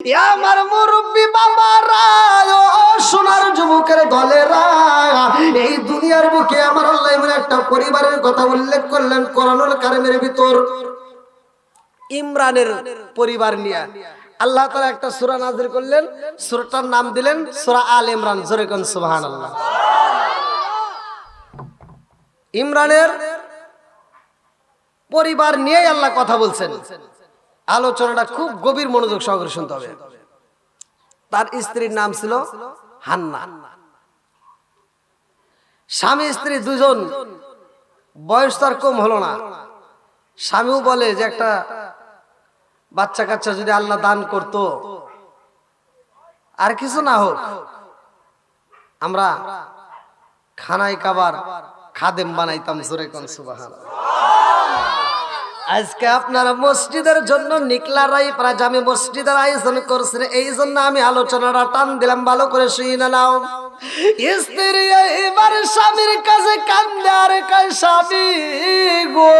আমার মুরব্বী বাবারা, ও সোনার যুবকের দলেরা, এই দুনিয়ার বুকে আমার আল্লাহ এমন একটা পরিবারের কথা উল্লেখ করলেন কোরআনুল কারীমের ভিতর। ইমরানের পরিবার নিয়ে আল্লাহ তাআলা একটা সূরা নাযিল করলেন, সূরাটার নাম দিলেন সূরা আল ইমরান। জোরে কোন সুবহানাল্লাহ। ইমরানের পরিবার নিয়ে আল্লাহ কথা বলছেন। আলোচনাটা খুব গভীর মনোযোগ সহকারে শুনতে হবে। তার স্ত্রীর নাম ছিল হান্না। স্বামী স্ত্রী দুজন, বয়স তার কম হলো না। স্বামীও বলে যে একটা বাচ্চা কাচ্চা যদি আল্লাহ দান করত, আর কিছু না হোক, আমরা খানায় কাবার খাদেম বানাইতাম। জোরে কোন সুবহানাল্লাহ। আজকে আপনারা মসজিদের জন্য নিকলারাই জামে মসজিদের আয়োজন করছেন, এই জন্য আমি আলোচনাটা টান দিলাম, ভালো করে শুনে নাও। স্ত্রী এবার স্বামীর কাছে কান্দে আর কয়, স্বামী গো,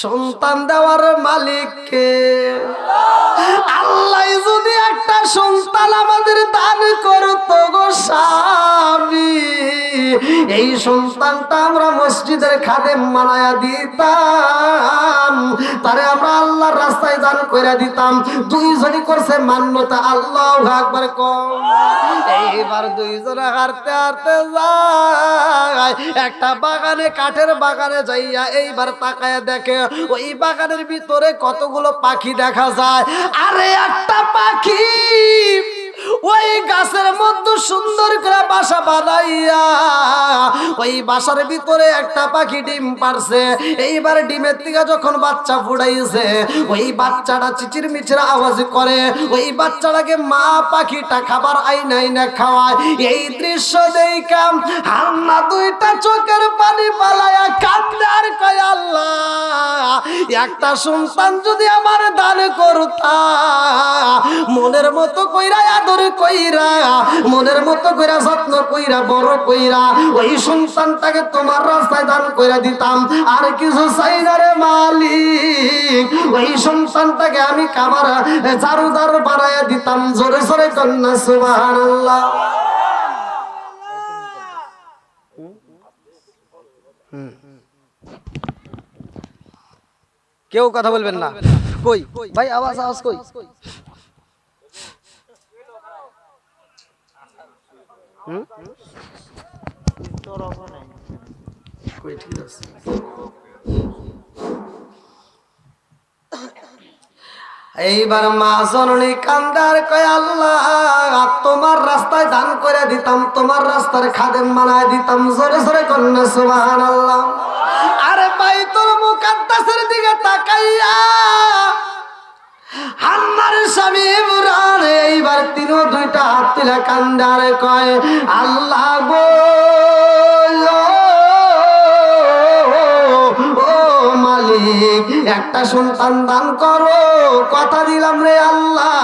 সন্তান দেওয়ার মালিক কে? আল্লাহ যদি একটা সন্তান আমাদের দান করতো গো স্বামী, এই সন্তানটা আমরা মসজিদের খাদেম বানায়া দিতাম, তারে আমরা আল্লাহর রাস্তায় দান করে দিতাম। দুইজনই করছে মান্যতা, আল্লাহু আকবার কম। এইবার দুইজনে হাঁটতে হাঁটতে যায় একটা বাগানে, কাঠের বাগানে যাইয়া এইবার তাকায় দেখে ওই বাগানের ভিতরে কতগুলো পাখি দেখা যায়। আরে একটা পাখি ওই গাছের মধ্যে সুন্দর করে বাসা বানাইয়া ওই বাসার ভিতরে একটা পাখি ডিম পারছে। এইবার ডিমের থেকে যখন বাচ্চা ফুটাইছে, ওই বাচ্চাটা চিচির মিচির আওয়াজ করে, ওই বাচ্চাটাকে মা পাখিটা খাবার আইনা আইনা খাওয়ায়। এই দৃশ্য দেখা হান্না দুইটা চোখের পানি পালায়া কাঁদে আর কয়, আল্লাহ একটা সন্তান যদি আমার দান করতা, মনের মতো কইরা আদর কইরা, মনের মতো কইরা যত্ন কইরা বড় কইরা ওই সন্তানটাকে তোমার রাস্তায় দান কইরা দিতাম, আর কিছু চাই না রে মালিক। ওই সন্তানটাকে আমি কামার ঝাড়ুদার বানাইয়া দিতাম। জোরে জোরে কন্যা সুবহানাল্লাহ। কেউ কথা বলবেন না। কই ভাই, আওয়াজ আওয়াজ কই? এইবার মা জননী কান্দার কয়, আল্লাহ তোমার রাস্তায় দান করে দিতাম, তোমার রাস্তার খাদেম বানায় দিতাম। জোরে জোরে কন্যা সুবহানাল্লাহ। আরে বাইতুল মুকাদ্দাসের দিকে তাকাইয়া হান্নার স্বামী ইমরান এইবার তিনও দুইটা হাত তুলে কান্দার কয়, আল্লাহ গো, ও মালিক একটা সন্তান দান করো, কথা দিলাম রে আল্লাহ,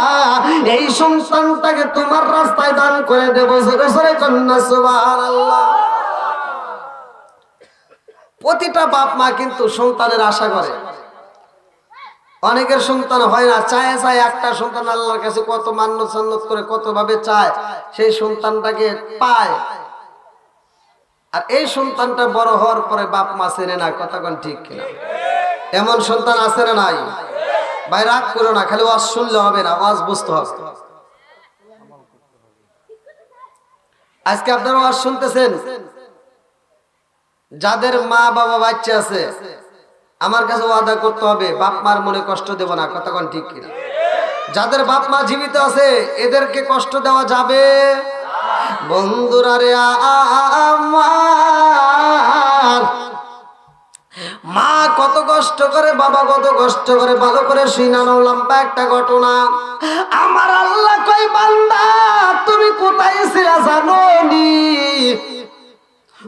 এই সন্তানটাকে তোমার রাস্তায় দান করে দেবো। জোরে জোরে কন্যা সুবহানাল্লাহ। প্রতিটা বাপ মা কিন্তু সন্তানের আশা করে। অনেকের সন্তান হয় না, চায় চায় একটা সন্তান, আল্লাহর কাছে কত মান্য সন্নত করে কত ভাবে চায় সেই সন্তানটাকে পায়, আর এই সন্তানটা বড় হওয়ার পরে বাপ মা চেনে না। কথা কোন ঠিক কিনা? এমন সন্তান আছে না নাই? ভাই রাগ করো না, খালি ওয়াজ শুনলে হবে না, ওয়াজ বুঝতে হবে। আজকে আপনারা ওয়াজ শুনতেছেন, যাদের মা বাবা বাচ্চা আছে, আমার কাছে ওয়াদা করতে হবে বাপ মার মনে কষ্ট দেব না। কথা কোন ঠিক কিনা? যাদের বাপ মা জীবিত আছে এদেরকে কষ্ট দেওয়া যাবে? বন্ধুরা রে, আমার মা কত কষ্ট করে, বাবা কত কষ্ট করে, ভালো করে শুনানো লম্বা একটা ঘটনা। আমার আল্লাহ কই, বান্দা তুমি কোথায় ছিলা জানো নি?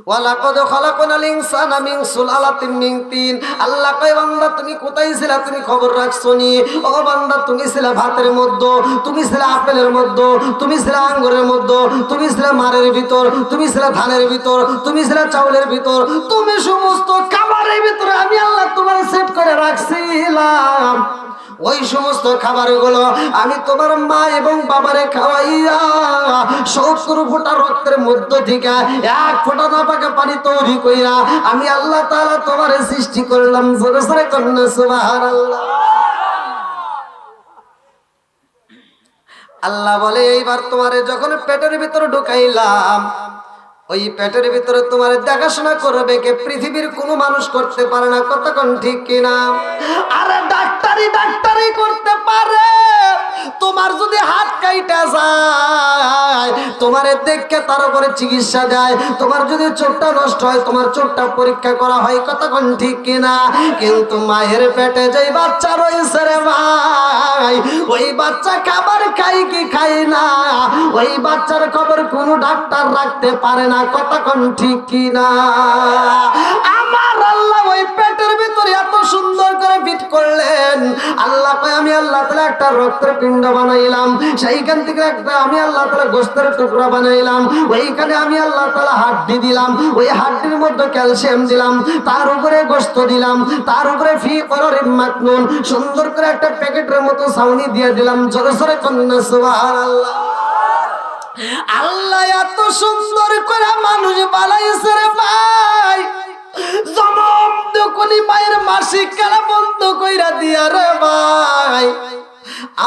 ওয়ালাকাদ খালাকনাল ইনসানা মিন সুলালাতিন মিন তিন। আল্লাহ কয়, বান্দা তুমি কোথায় ছিলা, তুমি খবর রাখছনি? ও বান্দা তুমি ছিলা ভাতের মধ্যে, তুমি ছিলা আপেলের মধ্যে, তুমি ছিলা আঙ্গুরের মধ্যে, তুমি ছিলা মারের ভিতর, তুমি ছিলা ধানের ভিতর, তুমি ছিলা চাউলের ভিতর, তুমি সমস্ত খাবারের ভিতরে আমি আল্লাহ তোমার সেট করে রাখছিলাম। ওই সমস্ত খাবারগুলো আমি তোমার মা এবং বাবারে খাওয়াইয়া 70 ফোঁটা রক্তের মধ্য থেকে 1 ফোঁটা নাপাকা পানি তৈরি কইরা আমি আল্লাহ তাআলা তোমারে সৃষ্টি করলাম। জোরে জোরে কন্যা সুবহানাল্লাহ। আল্লাহ বলে এইবার তোমারে যখন পেটের ভিতরে ঢুকাইলাম, ওই পেটের ভিতরে তোমার দেখাশোনা করবে কে? পৃথিবীর কোনো মানুষ করতে পারে না। কতক্ষণ ঠিক কিনা? আরে ডাক্তারি করতে পারে। তোমার যদি হাত কাইটা যায়, তোমারে দেখে তার উপরে চিকিৎসা দেয়। তোমার যদি চোখটা নষ্ট হয়, তোমার চোখটা পরীক্ষা করা হয়। কতক্ষণ ঠিক কিনা? কিন্তু মায়ের পেটে যেই বাচ্চা রয়েছে রে ভাই, ওই বাচ্চা খাবার খাই কি খাই না, ওই বাচ্চার খবর কোনো ডাক্তার রাখতে পারে না। কতক্ষণ ঠিক কিনা? আমার আল্লাহ ওই পেটের ভিতরে এত সুন্দর করে ফিট করলেন। আল্লাহ কয় আমি আল্লাহ তাআলা একটা রক্তের পিণ্ড বানাইলাম, সেইখান থেকে একটা আমি আল্লাহ তাআলা গোশতের টুকরা বানাইলাম, ওইখানে আমি আল্লাহ তাআলা হাড্ডি দিলাম, ওই হাড্ডির মধ্যে ক্যালসিয়াম দিলাম, তার উপরে গোশত দিলাম, তার উপরে ফি করারিম মাকনুন সুন্দর করে একটা প্যাকেটের মতো ছাউনি দিয়ে দিলাম। জোরে জোরে কন্যা সুবহানাল্লাহ। আল্লাহ এত সুন্দর করে মানুষ বানাইছে রে ভাই, জনম দুকুনি মায়ের মাসিক কালা বন্ধ কইরা দিয়া রে ভাই।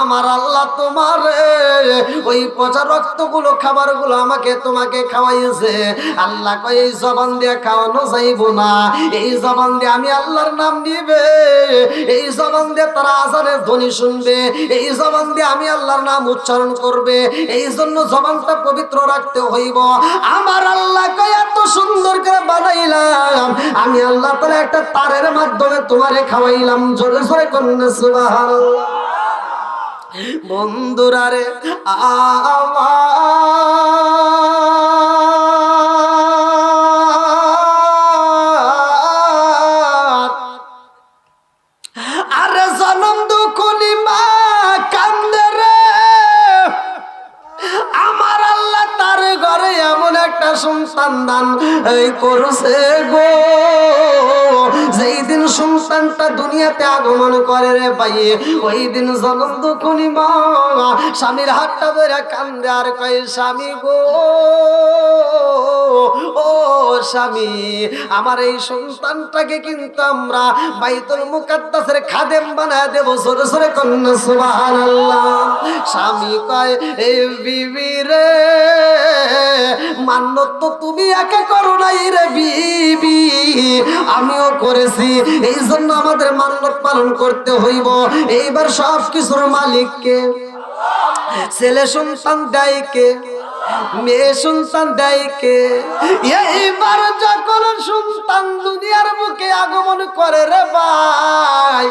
আমার আল্লাহ তোমার ওই পচা রক্তগুলো খাবারগুলো আমাকে তোমাকে খাওয়াইছে। আল্লাহ কয় এই জবান দিয়ে খাওয়ানো যাইব না, এই জবান দিয়ে আমি আল্লাহর নাম নিবে, এই জবান দিয়ে তারা আজানের ধ্বনি শুনবে, এই জবান দিয়ে আমি আল্লাহর নাম উচ্চারণ করবে। এই জন্য জবানটা পবিত্র রাখতে হইব। আমার আল্লাহ কয় এত সুন্দর করে বানাইলাম, আমি আল্লাহ তাআলা একটা তারের মাধ্যমে তোমারে খাওয়াইলাম। জোরে জোরে কন্যা সুবহানাল্লাহ। বন্ধুরা রে আরে জনম দুকুনি মা কান্দে রে, আমার আল্লাহ তার ঘরে এমন একটা সন্তান দান এই করছে গো, যেই দিন সন্তানটা দুনিয়াতে আগমন করে রে ভাই, ওই দিন জনম দুকুনি মা স্বামীর হাতটা ধরে কান্দে আর কয় স্বামী গো, ও স্বামী, আমার এই সন্তানটাকে কিন্তু আমরা বাইতুল মুকাদ্দাসের খাদেম বানায় দেব। জোরে জোরে কন্যা সুবহানাল্লাহ। স্বামী কয় এই বিবি রে, মান্নত তো তুমি একা করো নাই রে বিবি, আমিও করেছি, এই জন্য আমাদের মান্নত পালন করতে হইব। এইবার সব কিছুর মালিককে, ছেলে সন্তান দেয় কে, মেয়ে সন্তান দেয় কে? এইবার যখন সন্তান দুনিয়ার মুখে আগমন করে রে ভাই,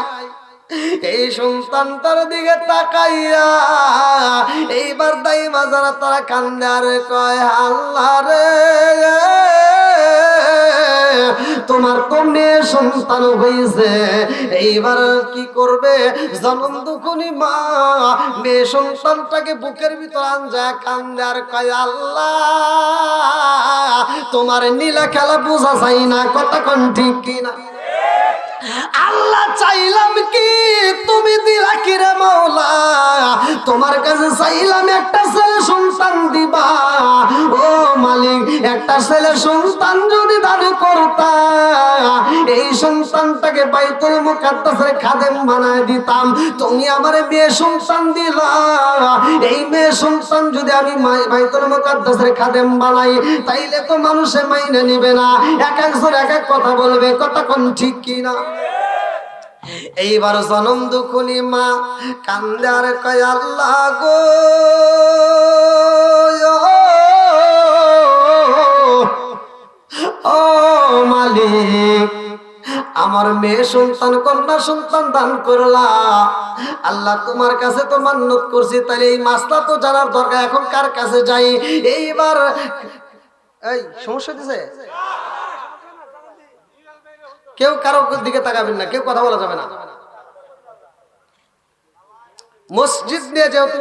এই সন্তানটার দিকে তাকাইয়া এইবার দাই মাজারা তারা কান্দে আর কয় আল্লাহ রে, তোমার তো মেয়ে সন্তান হয়েছে, এইবার কি করবে? জনম দুকুনি মা মেয়ে সন্তানটাকে বুকের ভিতর আনজা কান্দে আর কয় আল্লাহ, তোমার নীলা খেলা বোঝা যায় না। কতক্ষণ ঠিক কিনা? আল্লাহ চাইলাম কি তুমি দিলা কি রে মাওলা, তোমার কাছে চাইলাম একটা ছেলে সন্তান দিবা। ও মালিক, একটা ছেলে সন্তান যদি দান করতা, এই সন্তানটাকে বাইতুল মুকাদ্দাসের খাদেম বানায় দিতাম। তুমি আমারে মেয়ে সন্তান দিলা, এই মেয়ে সন্তান যদি আমি বাইতুল মুকাদ্দাসের খাদেম বানাই, তাইলে তো মানুষে মাইনে নিবে না, এক একজন এক এক কথা বলবে। কতক্ষণ ঠিক কিনা? এইবার জনম দুকুনি মা কান্দে আর কয় আল্লাহ গো, ও মালিক, আমার মেয়ে সন্তান কন্যা সন্তান দান করলা। আল্লাহ তোমার কাছে তো মান্নত করছি, তাহলে এই মাসলা তো জানার দরকার। এখন কার কাছে যাই? এইবার এই সমস্যা দিছে, কেউ কারো দিকে তাকাবেন না, কেউ কথা বলা যাবে না। মসজিদ নিয়ে যেহেতু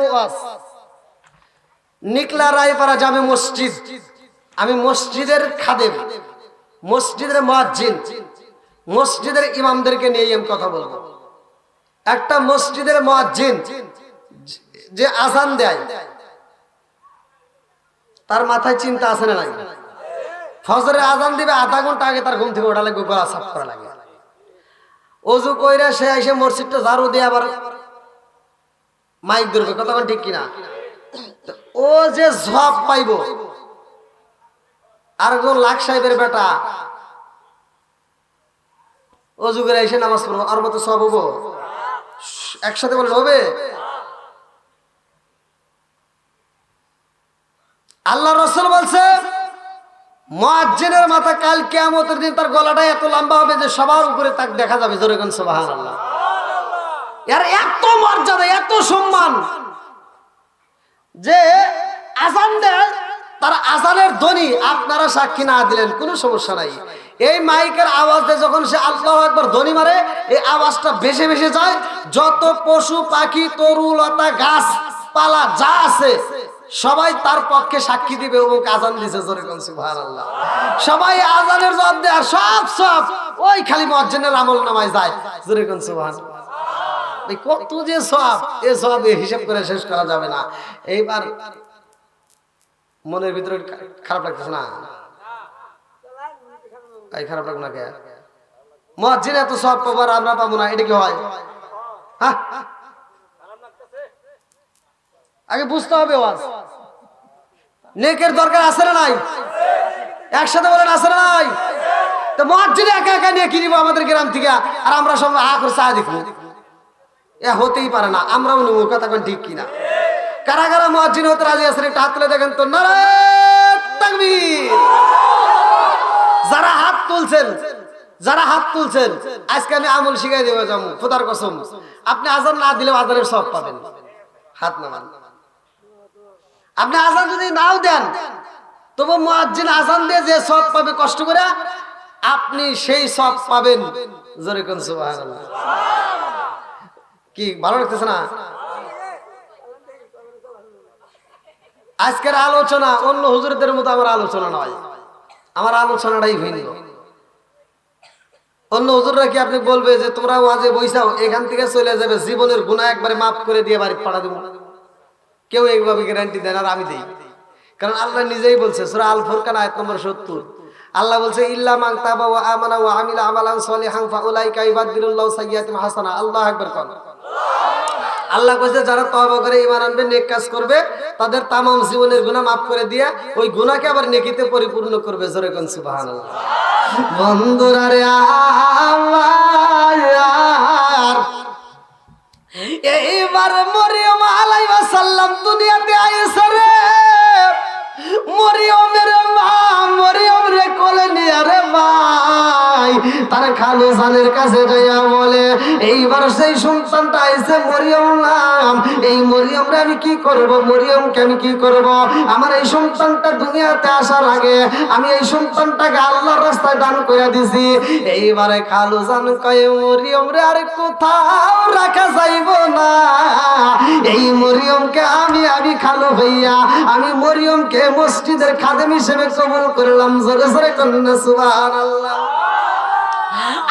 নিকলা রায়পাড়া যাবে মসজিদ, আমি মসজিদের খাদেম, মসজিদের মুয়াজ্জিন, মসজিদের ইমামদেরকে নিয়ে আমি কথা বলবো। একটা মসজিদের মুয়াজ্জিন যে আজান দেয় তার মাথায় চিন্তা আছে না নাই? ফজরের আজান দিবে আধা ঘন্টা আগে তার ঘুম থেকে ওঠা লাগবে, গলা সাফ করা লাগে, অজু কইরা সে এসে মসজিদটা ঝাড়ু দিয়ে আবার মাইক ধরবে, কতক্ষণ ঠিক কিনা? ও যে সব পাইব, আর কোন লাখ সাহেবের বেটা অজু করে এসে নামাজ পড়বো, আর মতো সব হবো? একসাথে বলেন হবে? আল্লাহ রাসূল বলছে মুয়াজ্জিনের মাথা কাল কিয়ামতের দিন তার গলাটা এত লম্বা হবে যে সবার উপরে তাকে দেখা যাবে। জোরে কোন সুবহানাল্লাহ। এর এত মর্যাদা, এত সম্মান যে আজান দেয়, তার আজানের ধ্বনি আপনারা সাক্ষী না দিলেন কোনো সমস্যা নাই। এই মাইকের আওয়াজে যখন সে আল্লাহু আকবার ধ্বনি মারে, এই আওয়াজটা ভেসে ভেসে যায়, যত পশু পাখি তরুলতা গাছ পালা যা আছে সবাই তার পক্ষে সাক্ষী দিবে ও আজান দিছে। জোরে কোন সুবহানাল্লাহ। সবাই আজানের জবাব দেয়, আর সব ওই খালি মুয়াজ্জিনের আমল নামায় যায়। জোরে কোন সুবহানাল্লাহ। কত যে সওয়াব, এই সওয়াব হিসাব করে শেষ করা যাবে না। এইবার মনের ভিতরে খারাপ লাগতেছে না? এই খারাপ লাগবে না কে? মুয়াজ্জিন এত সওয়াব পাবার আমরা পাবো না, এটা কি হয়? হ্যাঁ, আগে বুঝতে হবে ওয়াজ নেকের দরকার আছে না নাই? একসাথে বলেন আছে না নাই? তো মুয়াজ্জিন একা একা নিয়ে কি নিব আমাদের গ্রাম থেকে, আর আমরা সব আ করে চা দেখবো? এ হতেই পারে না। আমরাও নেব, কথা কোন ঠিক কিনা? কারা কারা মুয়াজ্জিন হতে রাজি আছেন একটু হাত তুলে দেখেন তো। নারায়ে তাকবীর। যারা হাত তুলছেন আজকে আমি আমল শিখাই দেবো, যাবো খোদার কসম। আপনি আজান না দিলেও আজানের সওয়াব পাবেন। হাত নামান। আপনি আজান যদি নাও দেন তবু মুয়াজ্জিন আজান দিয়ে যে সওয়াব পাবে কষ্ট করে, আপনি সেই সওয়াব পাবেন। জোরে কোন সুবহানাল্লাহ। কি ভালো লাগতেছে না? আজকের আলোচনা অন্য হুজুরদের মতো আমার আলোচনা নয়, আমার আলোচনাটাই ভিন্ন। অন্য হুজুররা কি আপনি বলবে যে তোমরা ওয়াজে বইসাও, এখান থেকে চলে যাবে, জীবনের গুনাহ একবারে মাফ করে দিয়ে বাড়ি পাঠা দেবো? কেউ এইভাবে গ্যারান্টি দেন, আর আমি দেই। কারণ আল্লাহ নিজেই বলছে সূরা আল ফুরকান আয়াত নম্বর 70, আল্লাহ বলছে ইল্লা মান তাবা ওয়া আমানা ওয়া আমিলা আমালান সলিহান ফাউলাইকা ইবাদদিলুল্লাহু সাইয়্যাতিহিম হাসানা। আল্লাহু আকবার কোন। আল্লাহ কইছে যারা তওবা করে ঈমান আনবে, নেক কাজ করবে, তাদের तमाम জীবনের গুনাহ maaf করে দিয়া ওই গুনাহকে আবার নেকিতে পরিপূর্ণ করবে। জোরে কোন সুবহানাল্লাহ। বন্ধুরা রে আমার, এইবার মরিয়ম আলাইহিস সালাম দুনিয়াতে আইছে রে। মরিয়মের মা মরিয়ম রে কোলে নিয়ে রে ভাই তার খালু জানের কাছে যাইয়া বলে, এইবার সেই সন্তানটা আইছে মরিয়ম নাম, এই মরিয়ম রে আমি কি করব, মরিয়মকে আমি কি করব? আমার এই সন্তানটা দুনিয়াতে আসার আগে আমি এই সন্তানটাকে আল্লাহর রাস্তায় দান করে দিছি। এইবারে খালু জান কয় মরিয়ম রে আর কোথাও রাখা যাইব না, এই মরিয়মকে আমি খালু ভাইয়া আমি মরিয়মকে মসজিদের খাদেম হিসেবে কবুল করলাম। জোরে জোরে কন্যা সুবহানাল্লাহ।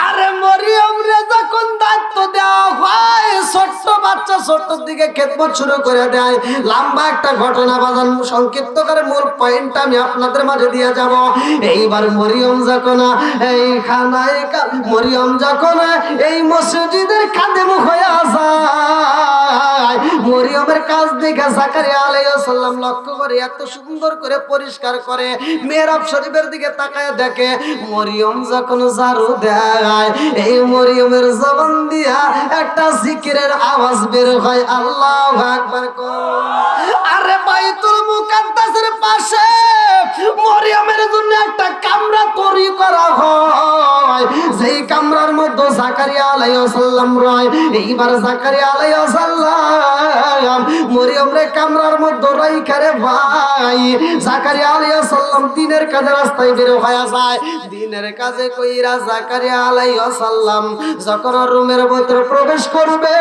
আরে মরিয়ম রে যখন দায়িত্ব দেওয়া হয়, ছোট্ট বাচ্চা ছোট্ট দিকে খেদমত শুরু করে দেয়। লম্বা একটা ঘটনা বাজান সংক্ষিপ্ত করে মূল পয়েন্টটা আমি আপনাদের মাঝে দিয়ে যাব। এইবার মরিয়ম যখন এই মসজিদের খাদেম হয়ে যায়, মরিয়মের কাজ দেখে জাকারিয়া আলাইহিস সালাম লক্ষ্য করে এত সুন্দর করে পরিষ্কার করে মিহরাব শরীফের দিকে তাকায় দেখে মরিয়ম যখন ঝাড়ু দেয়, এই মরিয়মের জবান দিয়া একটা জিকিরের আওয়াজ বের হয়, আল্লাহু আকবার। আরে বাইতুল মুকাদ্দাসের পাশে মরিয়মের জন্য একটা কামরা তৈরি করা হয়, যেই কামরার মধ্যে জাকারিয়া আলাইহিস সালাম রয়। এইবার জাকারিয়া আলাইহিস সালাম মরিয়মরে কামরার মধ্যে রাইখা রে ভাই জাকারিয়া আলাইহিস সালাম দিনের কাজে রাস্তায় বের হয়ে যায়। দিনের কাজে কইরা জাকারিয়া আলাইহিস সালাম যখন রুমের ভিতরে প্রবেশ করবে,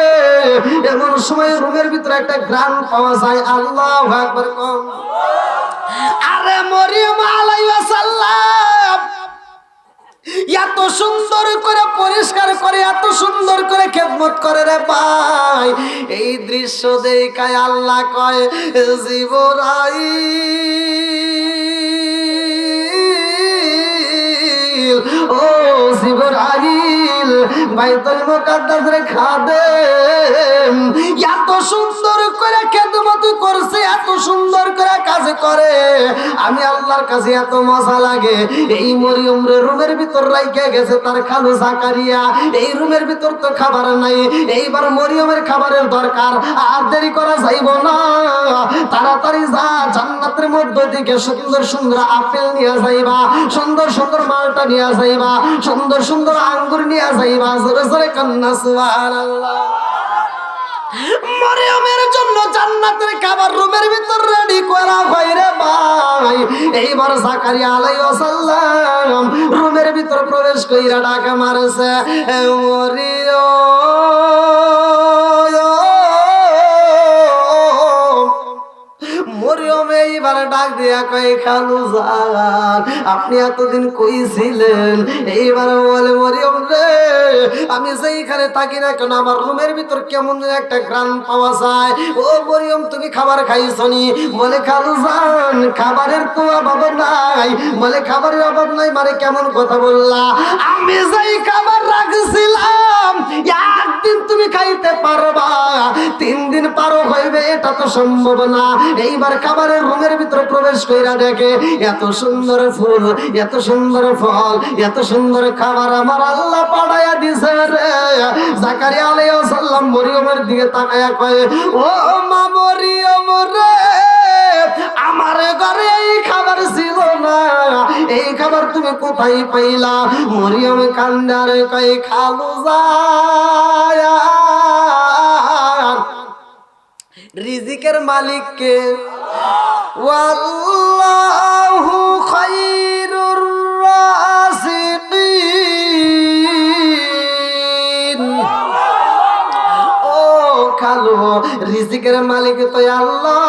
এমন সময় রুমের ভিতরে একটা ঘ্রাণ পাওয়া যায়। আল্লাহু আকবার কোন। আরে মরিয়ম আলাইহিস সালাম এত সুন্দর করে পরিষ্কার করে, এত সুন্দর করে খেদমত করে রে ভাই। এই দৃশ্য দেখায় আল্লাহ কয় জিবরাইল, ও জিবরাইল, বাইতুল মুকাদ্দাসের খাদেম এত সুন্দর করে খেদমত করছে, এত সুন্দর করে কাজ করে, আমি আল্লাহর কাছে এত মজা লাগে। এই মরিয়ম রে রুমের ভিতর রাইখে গেছে তার খালু জাকারিয়া, এই রুমের ভিতর তো খাবার নাই, এইবার মরিয়মের খাবারের দরকার, আর দেরি করা যাইব না, তাড়াতাড়ি যা, জান্নাতের মধ্য থেকে সুন্দর সুন্দর আপেল নিয়ে যাইবা, সুন্দর সুন্দর মালটা নিয়ে যাইবা, সুন্দর সুন্দর আঙ্গুর নিয়ে যাইবা। জোরে জোরে কান্না সুবহানাল্লাহ। মরিয়মের জন্য জান্নাতের খাবার রুমের ভিতর রেডি করা হয় রে ভাই। এইবার জাকারিয়া আলাইহিস সালাম রুমের ভিতর প্রবেশ কইরা ডাক মারছে, মরিয়ম এইবার ডাক দিয়া কয়, খালু জান আপনি এতদিন কই ছিলেন? এইবার বলে, মরিয়ম রে আমি যেইখানে থাকি না কেন আমার রুমের ভিতর কেমন একটা ঘ্রাণ পাওয়া যায়। ও মরিয়ম তুমি খাবার খাইছনি? বলে, খালু জান খাবারের তো অভাব নাই। বলে, খাবারের অভাব নাই মানে কেমন কথা বললা? আমি যেই খাবার রাখছিলাম একদিন তুমি খাইতে পারবা, 3 দিন পারো হইবে এটা তো সম্ভব না। এইবার খাবারের রুমের ভিতরে প্রবেশ কইরা দেখে এত সুন্দর ফুল, এত সুন্দর ফল, এত সুন্দর খাবার আমার আল্লাহ পাঠাইয়া দিছে রে। জাকারিয়া আলাইহিস সালাম মরিয়মের দিকে তাকায়া কয়, ও মা মরিয়ম রে, আমার ঘরে এই খাবার ছিল না, এই খাবার তুমি কোথায় পাইলা? মরিয়ম কান্দারে কয়, খালু জান রিজিকের মালিক কে? ওয়াল্লাহু খায়রুর রাযিকিন। ও খালু রিজিকের মালিক তো আল্লাহ,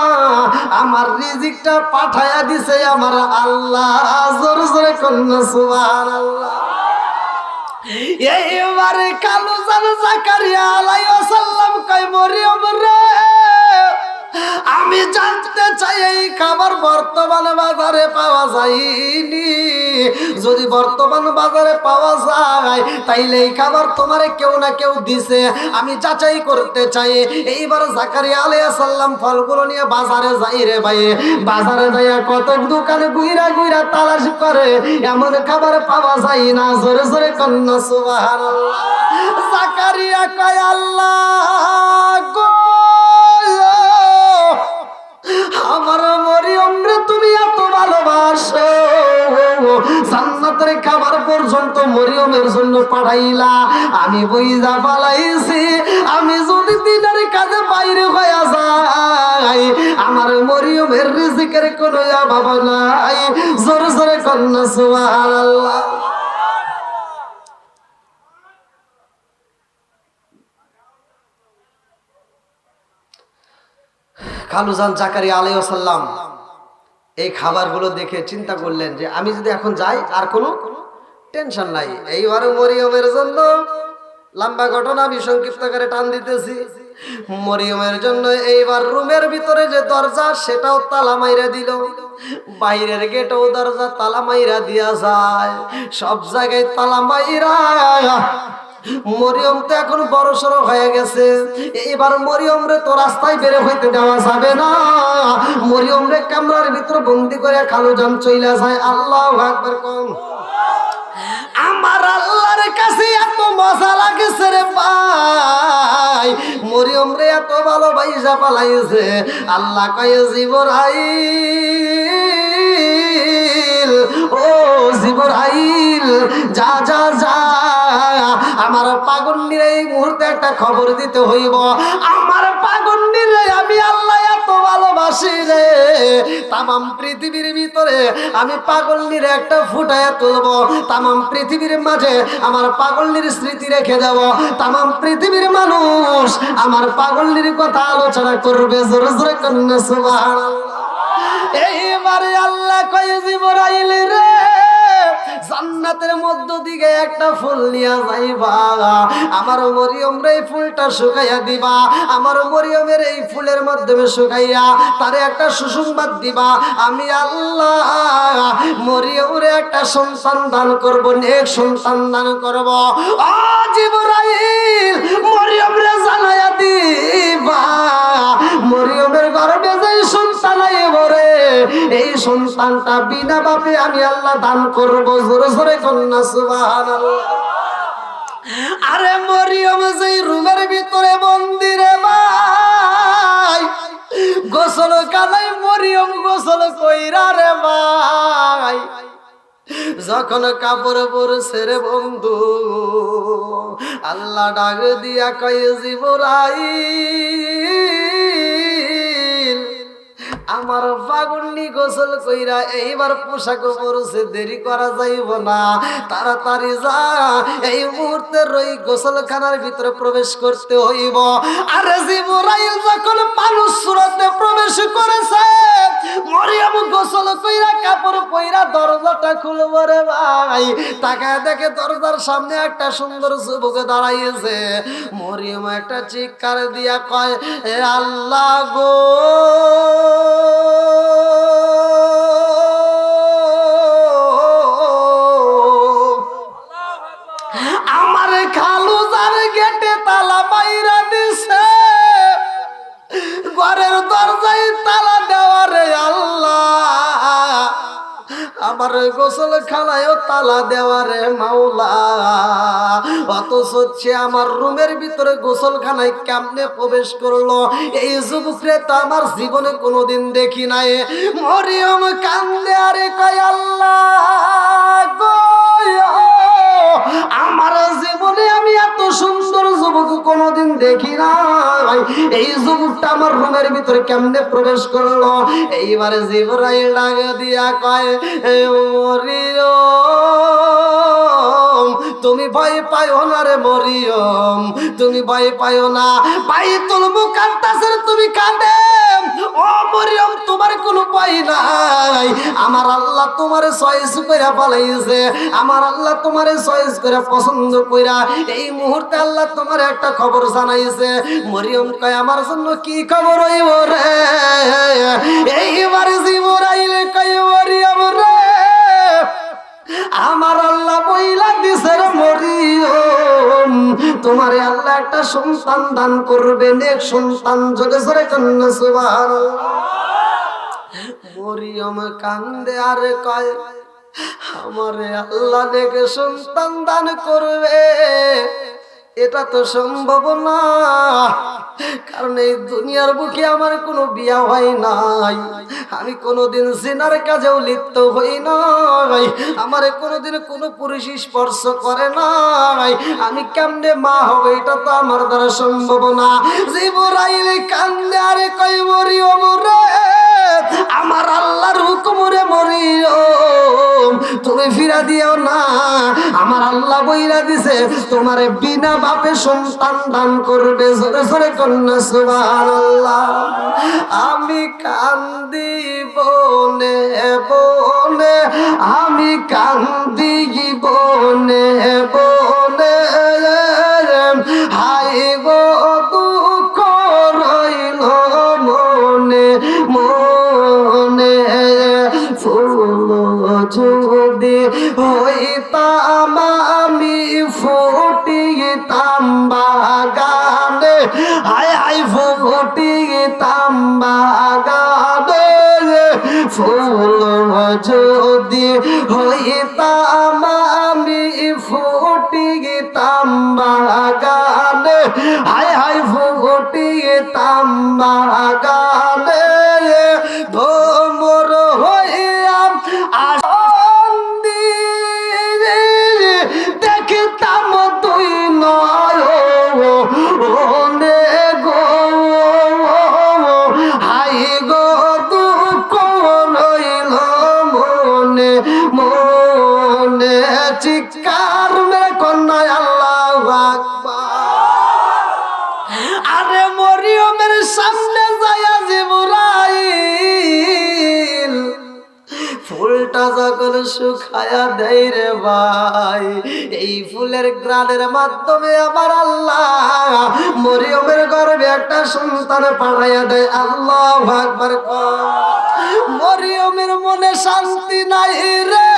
আমার রিজিকটা পাঠায়া দিছে আমার আল্লাহ। জোরে জোরে কন্যা সুবহানাল্লাহ। এইবারে খালু জান জাকারিয়া আলাইহিস সালাম কয়, মরিয়ম রে আমি জানতে চাই এই খাবার বর্তমান বাজারে পাওয়া যায়নি? যদি বর্তমান বাজারে পাওয়া যায় তাইলে এই খাবার তোমারে কেউ না কেউ দিছে, আমি যাচাই করতে চাই। এইবার জাকারিয়া আলাইহিস সালাম ফলগুলো নিয়ে বাজারে যাই রে ভাই। বাজারে যাইয়া কত দোকানে গুইরা গুইরা তালাশ করে, এমন খাবার পাওয়া যায় না। জোরে জোরে কন্যা সুবহানাল্লাহ। জাকারিয়া কয়, আল্লাহ গো, আমার মরিয়ম রে তুমি এত ভালোবাসো, জান্নাতের খাবার পর্যন্ত মরিয়মের জন্য পাঠাইলা। আমি বুইজা পালাইছি, আমি যদি দিনের কাজে বাইরে হয়ে যাই আমার মরিয়মের রিজিকের কোনো অভাব নাই। জোরে জোরে কন্যা সুবহানাল্লাহ। খালু জান জাকারিয়া আলাইহিস সালাম এই খাবারগুলো দেখে চিন্তা করলেন যে আমি যদি এখন যাই আর কোনো টেনশন নাই। এইবারে মরিয়মের জন্য লম্বা ঘটনা আমি সংক্ষিপ্ত করে টান দিতেছি। মরিয়মের জন্য এইবার রুমের ভিতরে যে দরজা সেটাও তালা মাইরা দিল, বাইরের গেটও দরজা তালা মাইরা দিয়া যায়, সব জায়গায় তালা মাইরা। মরিয়ম তো এখন বড় সড়ো হয়ে গেছে, এইবার মরিয়ম রে তো রাস্তায় বের হইতে দেওয়া যাবে না। মরিয়ম রে কামরার ভিতর বন্দি করে খালু জান চইলা যায়। আল্লাহু আকবার কোন। আমার আল্লাহর কাছে এত মজা লাগেছে রে ভাই, মরিয়ম রে এত ভালোবাসা পালাইছে। আল্লাহ কয়, জিবরাইল, ও জিবরাইল যা যা যা, আমার পাগন্ডির এই মুহূর্তে একটা খবর দিতে হইব। আমার পাগন্ডির আমি আল্লাহ এত ভালোবাসি রে, তামাম পৃথিবীর ভিতরে আমি পাগলনির একটা ফুটায়া তুলব, তামাম পৃথিবীর মাঝে আমার পাগলনির স্মৃতি রেখে দেব, তামাম পৃথিবীর মানুষ আমার পাগলনির কথা আলোচনা করবে। জোরে জোরে কন্যা সুবহানাল্লাহ। এইবারে আল্লাহ কয়, জিবরাইল রে জান্নাতের মধ্য দিকে একটা ফুল নিয়ে যাইবা, আমার মরিয়ম রে এই ফুলটা শুকাইয়া দিবা, আমার মরিয়মের এই ফুলের মাধ্যমে শুকাইয়া তারে একটা সুসংবাদ দিবা, আমি আল্লাহ মরিয়মরে একটা সন্তান দান করব, নেক সন্তান দান করব। ও জিবরাইল, মরিয়মরে জানাইয়া দিবা মরিয়মের গর্ভে যে সন্তান আইব রে, এই সন্তানটা বিনা বাপে আমি আল্লাহ দান করব। জোরে জোরে কন্যা সুবহানাল্লাহ। আরে মরিয়ম যেই রুমের ভিতরে বন্দি রে ভাই, গোসল কালাই মরিয়ম গোসল কইরা রে ভাই, যখন কাপড় পরছে রে বন্ধু, আল্লাহ ডাক দিয়া কয় জিবরাইল, আমার ফাগুন্নি গোসল কইরা এইবার পোশাক পরছে, দেরি করা যাইব না, তাড়াতাড়ি যা, এই মুহূর্তে রই গোসলখানার ভিতরে প্রবেশ করতে হইব। আর জিবরাইল যখন মানুষ সুরতে প্রবেশ করেছে, মরিয়ম গোসল কইরা কাপড় পইরা দরজাটা খুলব রে ভাই, তাকায় দেখে দরজার সামনে একটা সুন্দর যুবক দাঁড়াইছে। মরিয়ম একটা চিৎকার দিয়া কয়, এ আল্লাহ গো, আমার খালু যার গেটে তালা বাইরা দিছে, ঘরের দরজায় তালা দেওয়া রে আল্লাহ, আমার গোসল খানায়ও তালা দেওয়া রে মাওলা, অথচ আমার রুমের ভিতরে গোসলখানায় কেমনে প্রবেশ করলো, এই যুবকরে তো আমার জীবনে কোনোদিন দেখি নাই। মরিয়ম কান্দে আরে কয় আল্লাহ গো, আমার জীবনে আমি এত সুন্দর যুবক কোনোদিন দেখি নাই, এই যুবকটা আমার রুমের ভিতরে কেমনে প্রবেশ করলো। এইবারে জিবরাইল ডাক দিয়া কয়, মরিয়ম তুমি ভয় পাইও না রে মরিয়ম, তুমি ভয় পাইও না, বাইতুল মুকাদ্দাসের তুমি কাঁদে, ও মরিয়ম তোমার কোনো ভয় নাই, আমার আল্লাহ তোমারে চয়েস কইরা পালাইছে, আমার আল্লাহ তোমারে চয়েস করে পছন্দ কইরা এই মুহূর্তে আল্লাহ তোমার একটা খবর জানাইছে। মরিয়ম কয়, আমার জন্য কি খবর হইব রে? এইবারে জিবরাইল কয়, মরিয়ম রে, আমার আল্লাহ বইলা দিছে রে মরিয়ম, তোমারে আল্লাহ একটা সন্তান দান করবে, নেক সন্তান। জোরে জোরে কন্যা সুবহানাল্লাহ। মরিয়ম কান্দে আর কয়, আমারে আল্লাহ নেক সন্তান দান করবে, এটা তো সম্ভব না, কারণ এই দুনিয়ার বুকে আমার কোনো বিয়া হয় নাই, আমি কোনোদিন জিনার কাজেও লিপ্ত হই নাই, আমারে কোনোদিন কোনো পুরুষ স্পর্শ করে নাই, আমি কেমনে মা হবে, এটা তো আমার দ্বারা সম্ভব না। জিবরাইল কান্দে আরে কই, মরিয়ম রে, আমার আল্লাহর হুকুম রে মরিয়ম, তুমি ফিরা দিও না, আমার আল্লাহ বইরা দিছে তোমারে বিনা বাপে সন্তান দান করবে। জোরে জোরে কন্যা সুবহানাল্লাহ। আমি কান্দি বনে বনে, আমি কান্দি বনে বনে, হাই গো দুঃখ রইল মনে মনে, ফুল যদি হইতাম আমি ফুটিতাম বাগানে, হায় হায় ফুটিতাম বাগানে, ফুল যদি হইতাম আমি ফুটিতাম বাগানে, হায় হায় ফুটিতাম বাগানে, ভ্রমর হইয়াম আসন্দি দেখিতাম তুই নয়নে গো, হাই গো দুঃখ রইল মনে মনে, চিৎকার মে কন্যা আল্লাহু আকবার। আরে মরিয়মের সামনে যায়া জিবরাইল পাতা যখন শুকায়া দেয় রে ভাই, এই ফুলের গ্রানের মাধ্যমে আমার আল্লাহ মরিয়মের গর্ভে একটা সন্তান পাঠাইয়া দেয়। আল্লাহু আকবার। মরিয়মের মনে শান্তি নাই রে,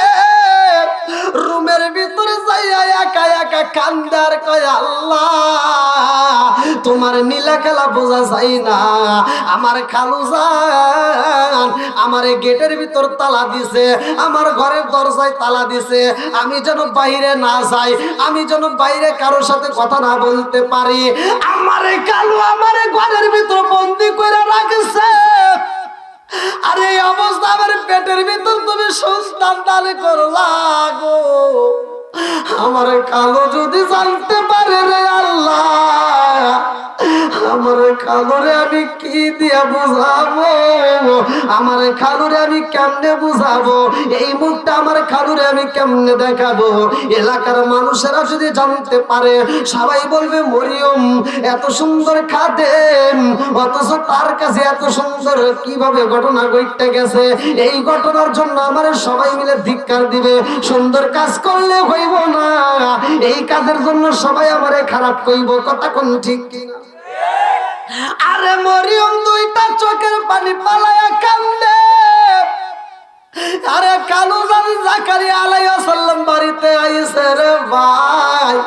রুমের ভিতরে যাইয়া একা একা কান্দার কয় আল্লাহ তোমার নীলা খেলা বোঝা যায় না। আমার খালু জান আমার গেটের ভিতর তালা দিছে, আমার ঘরের দরজায় তালা দিছে, আমি যেন বাইরে না যাই, আমি যেন বাইরে কারোর সাথে কথা না বলতে পারি। আমার কালু আমার ঘরের ভিতর বন্দি করে রাখছে। আর এই অবস্থা আমার পেটের ভিতর তুমি সন্তান দান করলা গো। আমার কালো যদি জানতে পারে রে আল্লাহ, আমার কালোরে আমি কি দিয়া বুঝাবো, আমার খালুরে আমি কেমনে বুঝাবো, এই মুখটা আমার খালুরে আমি কেমনে দেখাবো। এলাকার মানুষেরা যদি জানতে পারে সবাই বলবে মরিয়ম এত সুন্দর খাদেম, অথচ তার কাছে এত সুন্দর কিভাবে ঘটনা ঘটতে গেছে। এই ঘটনার জন্য আমার সবাই মিলে ধিক্কার দিবে। সুন্দর কাজ করলে হইব না, এই কাজের জন্য সবাই আমারে খারাপ কইব। কথা কোন ঠিক কিনা? আরে মরিয়ম দুইটা চোখের পানি পালায়া কান্দে। আরে কালু জান জাকারিয়া আলাইহিস সালাম বাড়িতে আইছে রে ভাই,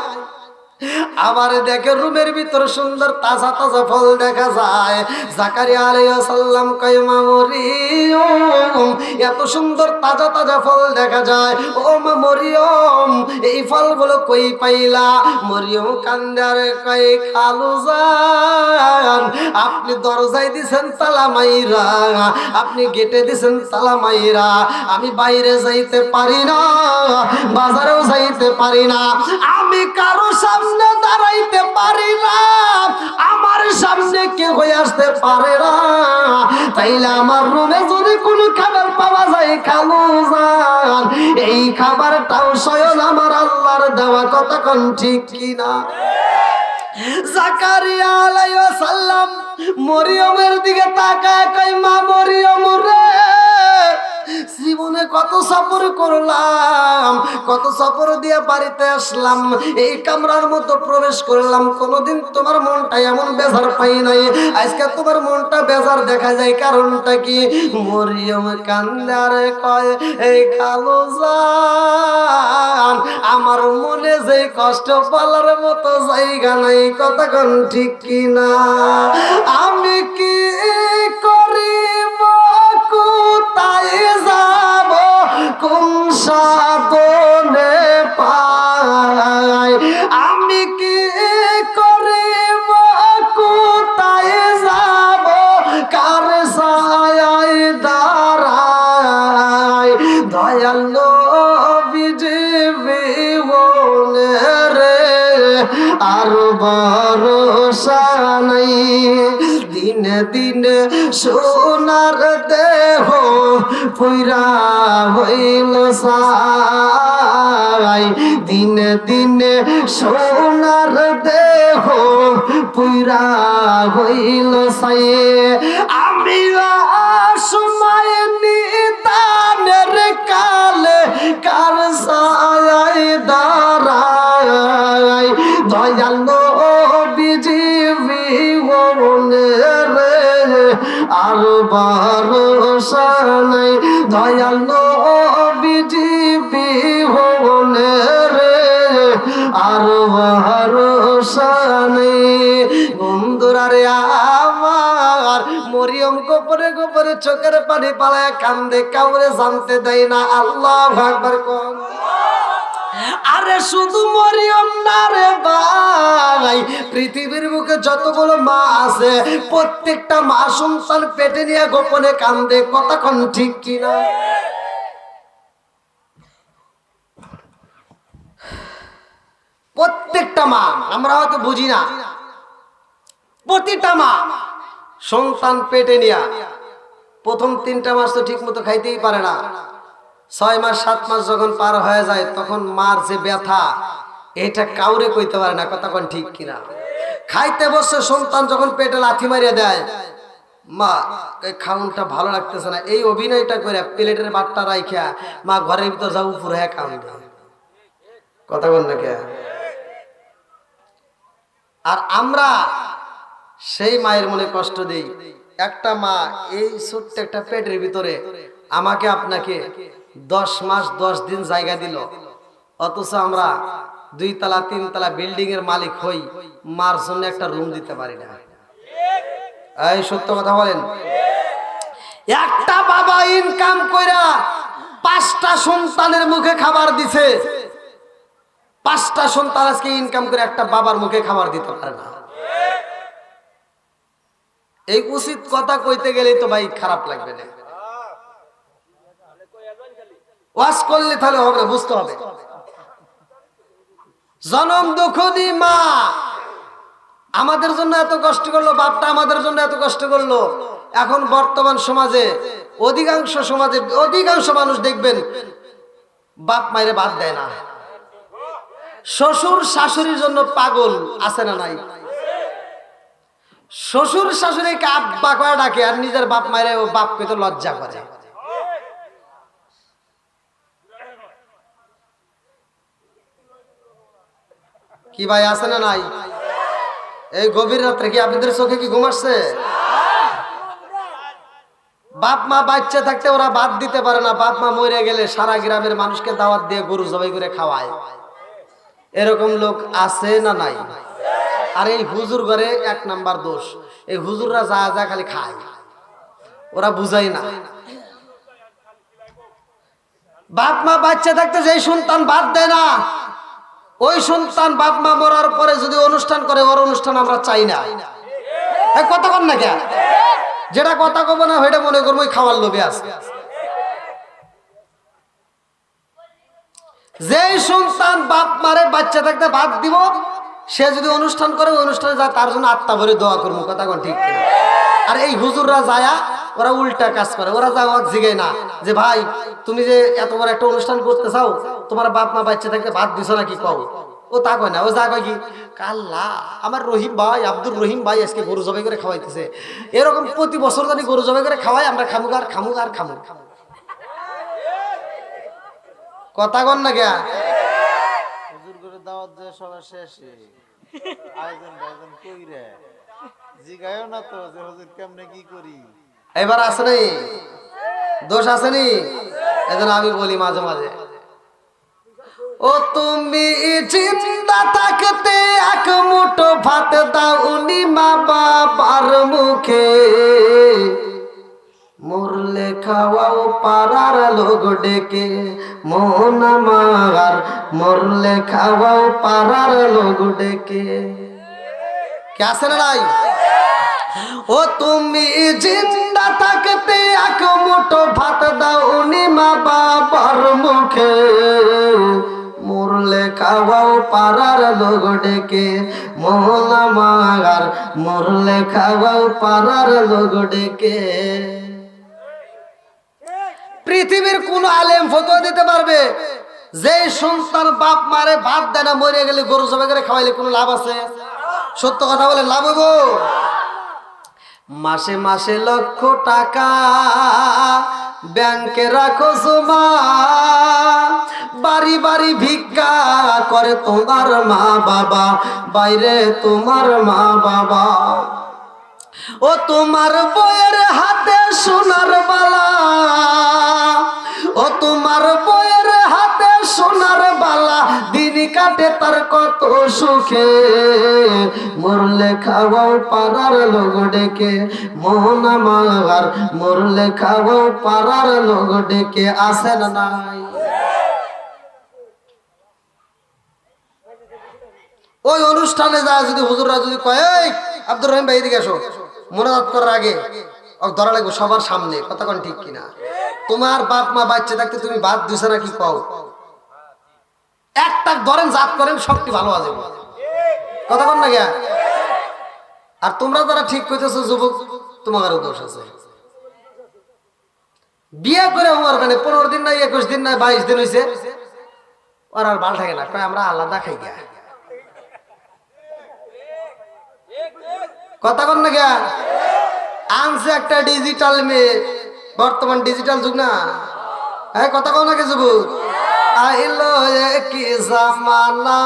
আবার দেখে রুমের ভিতর সুন্দর তাজা তাজা ফল দেখা যায়। জাকারিয়া আলাইহিস সালাম কয় মা মরিয়ম এত সুন্দর তাজা তাজা ফল দেখা যায়, ও মা মরিয়ম এই ফলগুলো কই পাইলা? মরিয়ম কান্দার কয় খালু জান আপনি দরজায় দিছেন তালা মাইরা, আপনি গেটে দিছেন তালা মাইরা, আমি বাইরে যাইতে পারি না, বাজারেও যাইতে পারি না, আমি কারো সামনে দাঁড়াইতে পারি না, আমার সামনে কেউ হয়ে আসতে পারে না। তাইলে আমার রুমে যদি কোনো খাবার পাওয়া যায় খালু জান, এই খাবারটাও স্বয়ং আমার আল্লাহর দেওয়া। কথা কোন ঠিক কিনা? জাকারিয়া আলাইহিস সালাম মরিয়মের দিকে তাকায় কয় মা মরিয়ম রে, জীবনে কত সফর করলাম, কত সফর দিয়ে বাড়িতে আসলাম, এই কামরার মধ্যে প্রবেশ করলাম, কোনোদিন তোমার মনটা এমন বেজার পাই নাই, আজকে তোমার মনটা বেজার দেখা যায়, কারণটা কি? মরিয়ম কান্দারে কয় এই খালু জান আমার মনে যে কষ্ট পালার মতো জায়গা নাই। কথা কোন ঠিক কিনা? আমি কি করিব, কোথায় যাব, কোন সাধনে পাই, আমি কি করিব, কোথায় যাব, কার ছায়ায় দাঁড়াই, দয়াল নবীজি বিহনে রে আর ভরসা নাই। দিনে দিনে সোনার দেহ পুইরা হইল সাই, দিনে দিনে সোনার দেহ পুইরা হইল সাই। আমি সময় নিদানের কালে কার ছায়ায় দাঁড়াই, দয়াল নবীজি বিহনে রে আর ভরসা নাই, দয়াল নবীজি বিহনে রে আর ভরসা নেই। বন্ধুরা রে আমার মরিয়ম গোপরে গোপরে চোখের পানি পালায় কান্দে, কাউরে জানতে দেয় না। আল্লাহু আকবার কোন। আরে শুধু মরিয়ম না রে ভাই, পৃথিবীর বুকে যতগুলো মা আছে প্রত্যেকটা মা সন্তান পেটে নিয়ে গোপনে কান্দে। কথা কোন ঠিক কিনা? প্রত্যেকটা মা, আমরা হয়তো বুঝি না, প্রতিটা মা সন্তান পেটে নিয়ে প্রথম 3টা মাস তো ঠিক মতো খাইতেই পারে না, 6 মাস 7 মাস যখন পার হয়ে যায় তখন মার যে ব্যথা এটা কাউরে কইতে পারে না। কথা কোন ঠিক কিনা? খাইতে বসে সন্তান যখন পেটে লাথি মারিয়ে দেয়, মা এই খাউনটা ভালো লাগতেছে না, এই অভিনয়টা করে প্লেটের বাটটা রাইখা মা ঘরের ভিতর যাও পুরো হ্যাঁ খাউন কথা বল না কে। আর আমরা সেই মায়ের মনে কষ্ট দেই। একটা মা এই ছোট্ট একটা পেটের ভিতরে আমাকে আপনাকে 10 মাস 10 দিন জায়গা দিল, অথচ আমরা 2 তলা 3 তলা বিল্ডিং এর মালিক হই, মার জন্য একটা রুম দিতে পারি না। এই সত্য কথা বলেন। একটা বাবা ইনকাম কইরা 5টা সন্তানের মুখে খাবার দিছে, 5টা সন্তান আজকে ইনকাম করে একটা বাবার মুখে খাবার দিতে পারে না। এই উচিত কথা কইতে গেলে তো ভাই খারাপ লাগবে না, ওয়াজ করলে তাহলে হবে না, বুঝতে হবে। জনম দুঃখী মা আমাদের জন্য এত কষ্ট করলো, বাপটা আমাদের জন্য এত কষ্ট করলো। এখন বর্তমান সমাজে অধিকাংশ মানুষ দেখবেন বাপ মায়ের বাদ দেয় না, শ্বশুর শাশুড়ির জন্য পাগল আছে না নাই? শ্বশুর শাশুড়িকে আব্বা করে ডাকে আর নিজের বাপ মায়ের বাপকে তো লজ্জা করে। কি ভাই আছে না নাই? এই গভীর রাত্রে কি আপনাদের চোখে কি ঘুম আসছে? বাপ মা বাচ্চা থাকতে ওরা বাদ দিতে পারে না, বাপ মা মরে গেলে সারা গ্রামের মানুষকে দাওয়াত দিয়ে গরু জবাই করে খাওয়ায়। এরকম লোক আছে না নাই? আর এই হুজুর ঘরে 1 নাম্বার দোষ, এই হুজুররা যা যা খালি খায়, ওরা বুঝাই না। বাপ মা বাচ্চা থাকতে যেই সন্তান বাদ দেয় না, ওই সন্তান বাপ মা মরার পরে যদি অনুষ্ঠান করে, ওর অনুষ্ঠান আমরা চাই না। কথা কন না কে? যেটা কথা কব না ওইটা মনে করবো খাওয়ার লোভে আছে। যেই সন্তান বাপ মারে বাচ্চা থাকতে বাদ দিব, সে যদি অনুষ্ঠান করে ওই অনুষ্ঠানে যায়, তার জন্য আত্মা ভরে দোয়া করবো। কথা কন ঠিক? আর এই হুজুররা যায় ওরা উল্টা কাজ করে, ওরা যা জিগায় না যে ভাই তুমি যে এত বড় একটা অনুষ্ঠান করতে চাও, তোমার বাপ মা বাচ্চা থাকতে বাদ দিছ নাকি কও। ও তা কয় না, ও যা কয় কি কাল্লা আমার রহিম ভাই, আব্দুর রহিম ভাই আজকে গরু জবাই করে খাওয়াইতেছে, এরকম প্রতি বছর জানি গরু জবাই করে খাওয়াই, আমরা খামুক আর খামুক আর খামুক। কথা কন না কে? হুজুর করে দাওয়াত দেয় সবার শেষে আয়োজন বায়োজন কইরে জিগায়ও না তো যে হুজুর কেমনে কি করি। এবার আছে নি দোষ আসেনি? এজন্য আমি বলি মাঝে মাঝে, ও তুমি জিন্দা থাকতে এক মুঠো ভাত দাওনি মা বাবার মুখে, মরলে খাওয়াও পাড়ার লোক ডেকে, মন আমার মরলে খাওয়াও পাড়ার লোক ডেকে। কে আছে না নাই? ও তুমি জিন্দা থাকতে এক মুঠো ভাত দাওনি মা বাবার মুখে, মরলে খাওয়াও পাড়ার লোক ডেকে, মন আমার মরলে খাওয়াও পাড়ার লোক ডেকে। পৃথিবীর কোন আলেম ফতোয়া দিতে পারবে যে সন্তান বাপ মারে ভাত দেয় না, মরে গেলে গরু জবাই করে খাওয়াইলে কোনো লাভ আছে? সত্য কথা বলে লাভ হইব? মাসে মাসে লক্ষ টাকা ব্যাংকে রাখো জমা, বাড়ি বাড়ি ভিক্ষা করে তোমার মা বাবা, বাইরে তোমার মা বাবা। ও তোমার বইয়ের হাতে সোনার বালা, ও তোমার বইয়ের হাতে সোনার বালা, দিন কাটে তার কত সুখে, মরলে খাওয়াও পাড়ার লোক ডেকে, মোহন আমার মরলে খাওয়াও পাড়ার লোক ডেকে। আসে না নাই? ওই অনুষ্ঠানে যায় যদি হুজুররা যদি কয় এই আব্দুর রহিম ভাই এদিকে আসো, মোনাজাত করার আগে ধরা লাগবে সবার সামনে। কথা কোন ঠিক কিনা? তোমার বাপ মা বাচ্চা থাকতে তুমি বাদ দিছো না কি কও? একটা ধরেন জাত করেন সবটি ভালো আছে। কথা কোন না গিয়া? আর তোমরা যারা ঠিক কইতেছো যুবক, তোমারও দোষ আছে। বিয়ে করে হওয়ার মানে 15 দিন নাই 21 দিন নাই 22 দিন হইছে, ওর আর ভাল থাকে না, কয় আমরা আলাদা খাই গিয়া। কথা কন না গিয়া? আনছে একটা ডিজিটাল মেয়ে, বর্তমান ডিজিটাল যুগ না, হ্যাঁ কথা কও না কিছু যুবক, আইলো কি জামানা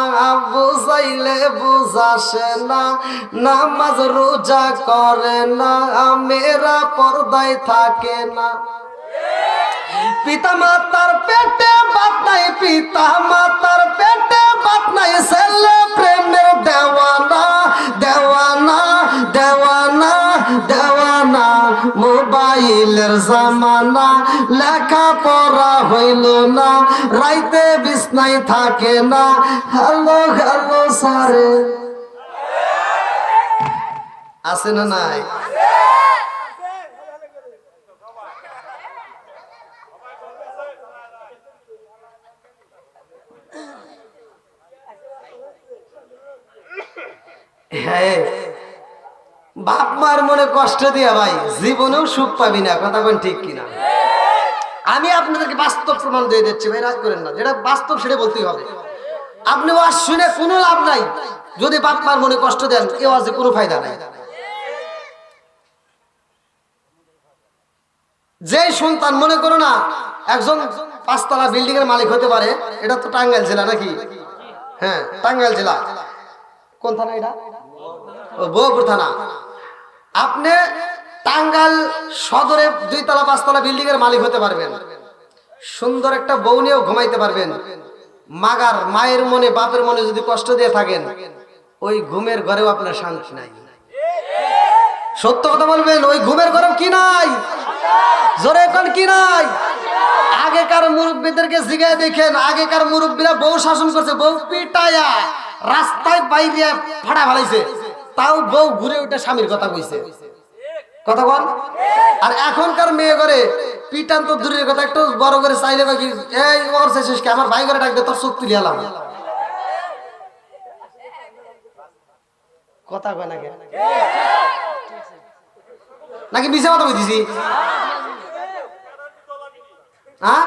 বুঝাইলে বুঝাসে না, নামাজ রোজা করে না, মেয়েরা পর্দায় থাকে না, পিতা মাতার পেটে বাত নাই, পিতা মাতার পেটে বাত নাই, ছেলে প্রেমের দেওয়ানা দেওয়ানা দেওয়ানা দেওয়ানা, মোবাইলের জামানা, লেখা পড়া হইল না, রাইতে বিছনায় থাকে না, হ্যালো হ্যালো সারে আছে না নাই? হ্যাঁ, বাপ মার মনে কষ্ট দিয়া ভাই জীবনেও সুখ পাবি না, কথা কোন ঠিক কিনা? আমি আপনাদেরকে বাস্তব প্রমাণ দিয়ে দিচ্ছি ভাই, রাগ করেন না, যেটা বাস্তব সেটা বলতেই হবে। আপনি ওয়াজ শুনে কোনো লাভ নাই, যদি বাপ মার মনে কষ্ট দেন এ ওয়াজে কোনো ফায়দা নাই। যে সন্তান মনে করো না একজন 5 তলা বিল্ডিং এর মালিক হতে পারে, এটা তো টাঙ্গাইল জেলা নাকি? হ্যাঁ টাঙ্গাইল জেলা। কোন থানা এটা? ও বগুড়া থানা। আপনি টাঙ্গাইল সদরে 2 তলা 5 তলা বিল্ডিং এর মালিক হতে পারবেন, সুন্দর একটা বউ নিয়েও ঘুমাইতে পারবেন, মাগার মায়ের মনে বাপের মনে যদি কষ্ট দিয়ে থাকেন, ওই ঘুমের ঘরেও আপনার শান্তি নাই। সত্য কথা বলবেন, ওই ঘুমের ঘরেও কি নাই? জোরে এখন কি নাই? আগেকার মুরব্বীদেরকে জিগায় দেখেন, আগেকার মুরব্বীরা বউ শাসন করছে, বউ পিটায়া রাস্তায় বাইরে ফাড়া ফেলাইছে, তাও বউ ঘুরে উঠে স্বামীর কথা কইছে, কথা বল। আর এখনকার মেয়ে করে পিটান তো দূরের কথা, একটু বড় করে চাইলে কি এই ওর শেষ কি আমার ভাই করে ডাকবে, তোর চোখ তুলে এলাম, কথা কয় নাকি? নাকি মিশে কথা বলতেছি? হ্যাঁ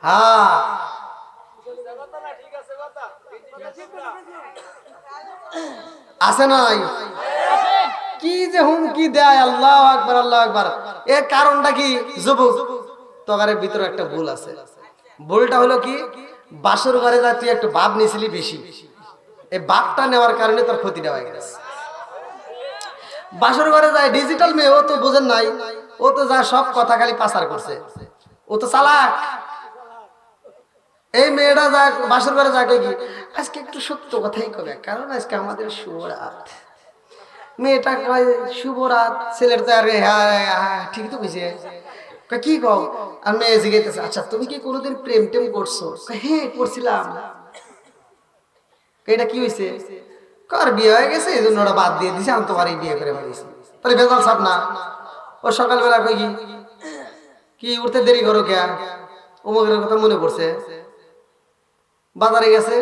হ্যাঁ, আছে নাই? কি যে হুমকি দেয়, আল্লাহ আকবার আল্লাহ আকবার। এর কারণটা কি? যুবক তোগারের ভিতরে একটা ভুল আছে। ভুলটা হলো কি, বাসর ঘরে যা তুই একটু ভাব নিয়েছিলি বেশি, এই ভাবটা নেওয়ার কারণে তোর ক্ষতিটা হয়ে গেছে। বাসর ঘরে যায় ডিজিটাল মেয়ে, ও তো বোঝেন নাই, ও তো যা সব কথা খালি পাচার করছে, ও তো চালাক। এই মেয়েটা যা বাসর ঘরে যাকে কি আজকে একটু সত্য কথাই কবে, কারণ আজকে আমাদের শুভ রাত। মেয়েটা কয় শুভ রাত, ছেলের তো আরে হ্যাঁ ঠিক তো কইছে, কি কও? আর মেয়ে জিজ্ঞাসা, আচ্ছা তুমি কি কোনোদিন প্রেম টেম করছো? হ্যাঁ করছিলাম। এটা কি হয়েছে? কার বিয়ে হয়ে গেছে, এই জন্য ওরা বাদ দিয়ে দিছে, আমি তোমার এই বিয়ে করে ফেলেছি। তাহলে বেজাল সাপ না? ও সকালবেলা কই কি উঠতে দেরি করো কে, অমুকের কথা মনে পড়ছে, বাজারে গেছে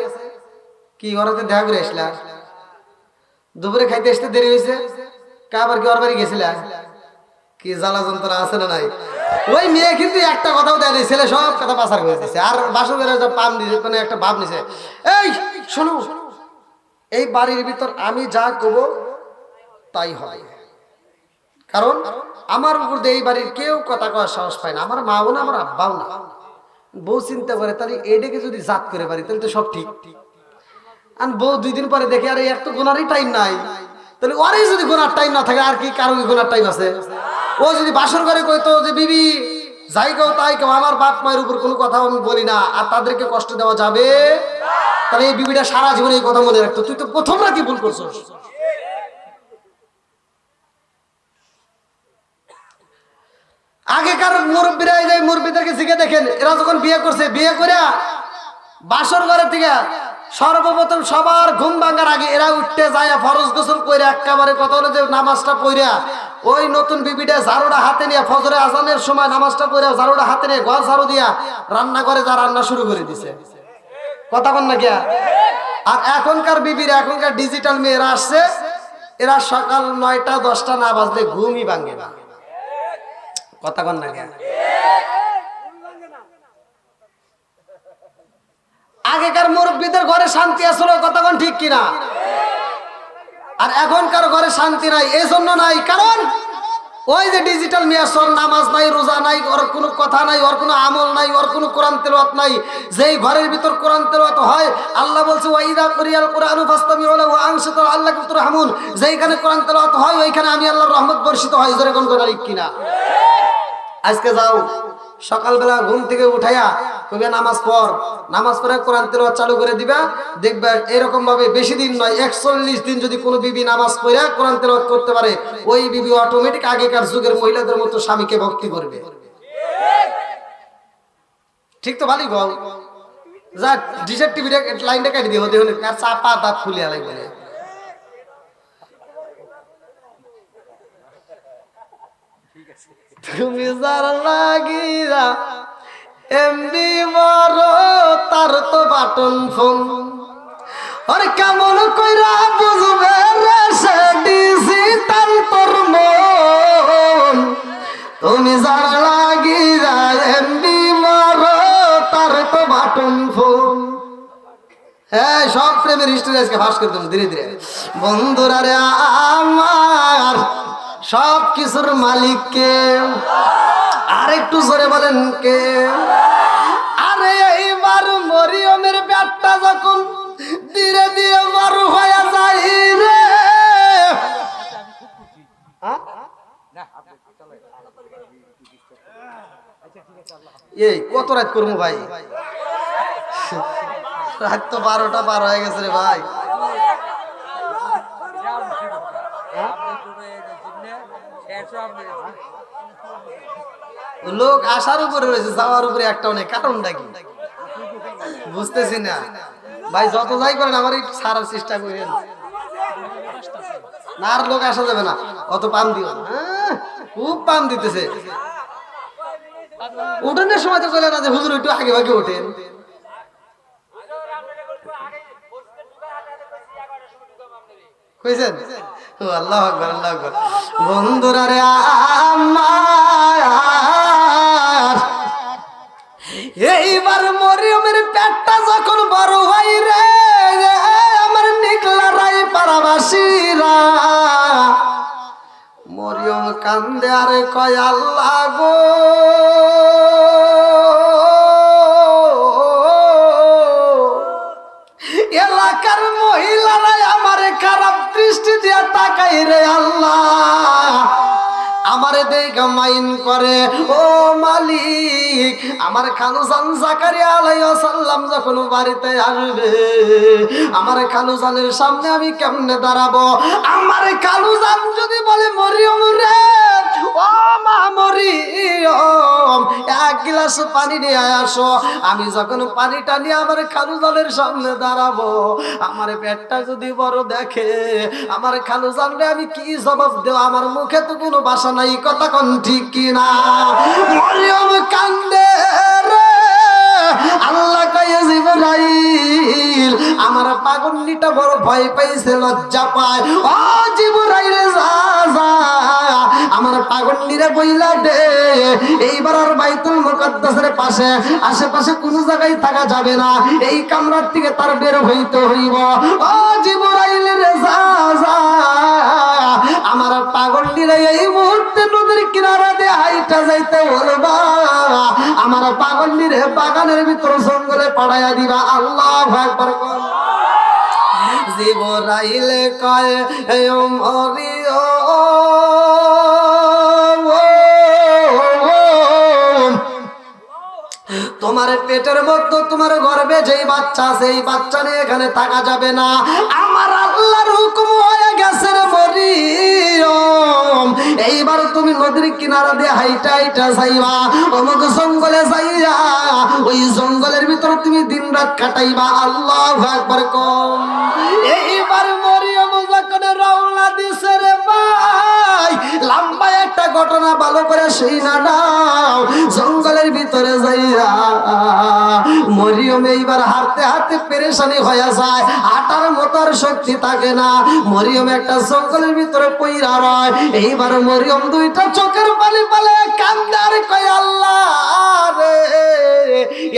কি ওরাতে দেখা করে আসলা, দুপুরে খাইতে আসতে দেরি হয়েছে, আবার কি ওর বাড়ি গেছিলা, কি জ্বালা যন্ত্রণা আছে না নাই? ওই মেয়ে কিন্তু একটা কথাও দেয়, ছেলে সব কথা পাচার করে দিচ্ছে। আর বাসর ঘরে পাম দিছে, মানে একটা ভাব নিছে, এই শোনো এই বাড়ির ভিতর আমি যা কব তাই হয়, কারণ আমার উপর দিয়ে এই বাড়ির কেউ কথা কওয়ার সাহস পায় না, আমার মাও না আমার আব্বাও না। বউ চিন্তা করে তাহলে এটাকে যদি জাত করে পারি তাহলে তো সব ঠিক। আর বউ 2 দিন পরে দেখে আরে এত গোনারই টাইম নাই, তাহলে ওরই যদি গোনার টাইম না থাকে আর কি কারো গোনার টাইম আছে? ও যদি বাসর ঘরে কইতো যে বিবি যাই কেউ তাই কেউ, আমার বাপ মায়ের উপর কোনো কথা আমি বলি না, আর তাদেরকে কষ্ট দেওয়া যাবে, তাহলে এই বিবিটা সারা জীবন এই কথা মনে রাখতো। তুই তো প্রথম রাতি ভুল করছিস। আগেকার মুরব্বীরা, এই যে মুরব্বীদেরকে শিখে দেখেন, এরা যখন বিয়ে করছে, বিয়ে করে বাসর ঘরে থেকে সর্বপ্রথম সবার ঘুম ভাঙার আগে এরা উঠতে যায় ফরজ গোসল করে একেবারে কথা হলো যে নামাজটা পড়িয়া ওই নতুন বিবিটা ঝাড়ুটা হাতে নিয়ে ফজরে আজানের সময় নামাজটা পড়িয়া ঝাড়ুটা হাতে নিয়ে ঘর ঝাড়ু দিয়া রান্না করে যা রান্না শুরু করে দিছে, কথা কন না কে? আর এখনকার বিবিরা, এখনকার ডিজিটাল মেয়েরা আসছে, এরা সকাল 9টা 10টা না বাজলে ঘুমই ভাঙে না, কথা কন না কে? আগেকার মুরব্বীদের ঘরে শান্তি আসলো, কথা কোন ঠিক কিনা? আর এখনকার ঘরে শান্তি নাই, এই জন্য নাই কারণ ওই যে ডিজিটাল মিয়াসর, নামাজ নাই, রোজা নাই, ওর কোনো কথা নাই, ওর কোনো আমল নাই, ওর কোনো কোরআন তেলাওয়াত নাই। যেই ঘরের ভিতর কোরআন তেলাওয়াত হয়, আল্লাহ বলছে ওয়াইদা কুরিয়াল কুরআনু ফাসতামিউ লাহু ওয়া আনসিতু লাআল্লাকুম তুরহামুন, যেইখানে কোরআন তেলাওয়াত হয় ওইখানে আমি আল্লাহর রহমত বর্ষিত হয়। জোরে কোন কথা ঠিক কিনা? আজকে যাও সকালবেলা ঘুম থেকে উঠাইয়া কবে নামাজ পড়, নামাজ পড়ে কোরআন তেলাওয়াত চালু করে দিবা, দেখবে এরকম ভাবে বেশি দিন নয় 41 দিন যদি কোনো বিবি নামাজ পড়ে কোরআন তেলাওয়াত করতে পারে, ওই বিবি অটোমেটিক আগেকার যুগের মহিলাদের মতো স্বামীকে ভক্তি করবে। ঠিক তো? ভালোই বল যা ডিজেট টিভি লাইনটা কেটে দিও, দেখুন আর চাপা দাঁত খুলিয়া লাগবে। তুমি যার লাগিরা এমনি বড় তার তো বাটন ফোন, আর কেমন কইরা বুঝবে রে সে ডিজিটাল তোর মন। তুমি যার লাগিরা এমনি বড় তার তো বাটন ফোন। হ্যাঁ, সব প্রেমের হিস্ট্রি আজকে ফাঁস করে দেবো ধীরে ধীরে। বন্ধুরা রে আমার, সব কিছুর মালিক কে? আর একটু জোরে বলেন কে? আরে এইবার মরিয়মের পেটটা যখন ধীরে ধীরে বড় হয়ে যায় রে, এই কত রাত করবো ভাই? রাত তো 12টা পার হয়ে গেছে রে ভাই। লোক আসার উপরে রয়েছে, যাওয়ার উপরে একটাও নেই। কারণটা কি বুঝতেছি না ভাই। যত যাই করেন আমার একটু ছাড়ার চেষ্টা করেন না, আর লোক আসা যাবে না, অত পাম দিও না। খুব পাম দিতেছে। উঠোনের সময় তো চলে না যে হুজুর একটু আগে ভাগে ওঠেন। আল্লাহু আকবার, আল্লাহু আকবার। বন্ধুরা রে আমার, এইবার মরিয়মের পেটটা যখন বড় হয় রে, আমার নিকলা রাই পারাবাসীরা, মরিয়ম কান্দে আর কয় আল্লাহ গো, এলাকার মহিলারাই আমারে খারাপ দৃষ্টি দিয়ে তাকাই রে আল্লাহ, আমারে দেখা মাইন করে। ও মালিক, আমার খালুজান জাকারিয়া আলাইহিস সালাম যখন বাড়িতে আসবে, আমার খালুজানের সামনে আমি কেমনে দাঁড়াবো? আমার খালুজান যদি বলে মরিয়ম রে, ও মা মরিয়ম, এক গ্লাস পানি নিয়ে আসো, আমি যখন পানিটা নিয়ে আমার খালুজানের সামনে দাঁড়াবো, আমার পেটটা যদি বড় দেখে, আমার খালুজানরে আমি কি জবাব দেব? আমার মুখে তো কোনো ভাষা নাই। কথা কোন ঠিক কিনা? মরিয়ম কান্দে রে, আল্লাহ কয়ে জিবরাইল, আমার পাগন্ডিটা বড় ভয় পাইছে, লজ্জা পায়। ও জিবরাইল যা যা, আমার পাগন্ডিরে বইলা দে, এইবার আর বাইতুল মুকাদ্দাসের পাশে আশেপাশে কোনো জায়গায় থাকা যাবে না, এই কামরার থেকে তার বের হইতে হইব। ও জিবরাইল রে যা যা, আমার পাগন্ডিরে এই মুহূর্তে নদীর কিনারা দিয়ে হাইটা যাইতে বলবা, আমার পাগন্ডিরে বাগানের ভিতর জঙ্গলে পাড়াইয়া দিবা। আল্লাহু আকবার। জিবরাইল কয় ও মরিয়ম, তোমার পেটের মধ্যে তোমার গর্ভে যেই বাচ্চা আছে, এই বাচ্চা নিয়ে এখানে থাকা যাবে না। আমার আল্লাহর হুকুম হয়ে গেছে রে মরিয়ম, এইবার তুমি নদীর কিনারা দিয়ে হাইটা হাইটা যাইবা, অমুক জঙ্গলে যাইয়া ওই জঙ্গলের ভিতরে তুমি দিন রাত কাটাইবা। আল্লাহু আকবার কম। এইবার মরিয়ম যখন রওনা দিছে রে ভাই, লম্বা একটা ঘটনা ভালো করে সেই না নাও। জঙ্গলের ভিতরে যাইয়া মরিয়ম এইবার হাঁটতে হাঁটতে পেরেশানি হয়ে যায়, হাঁটার মতো আর শক্তি থাকে না। মরিয়ম একটা জঙ্গলের ভিতরে পইরা রয়। এইবার মরিয়ম দুইটা চোখের পানি পালে কান্দে আর কয় আল্লাহ রে,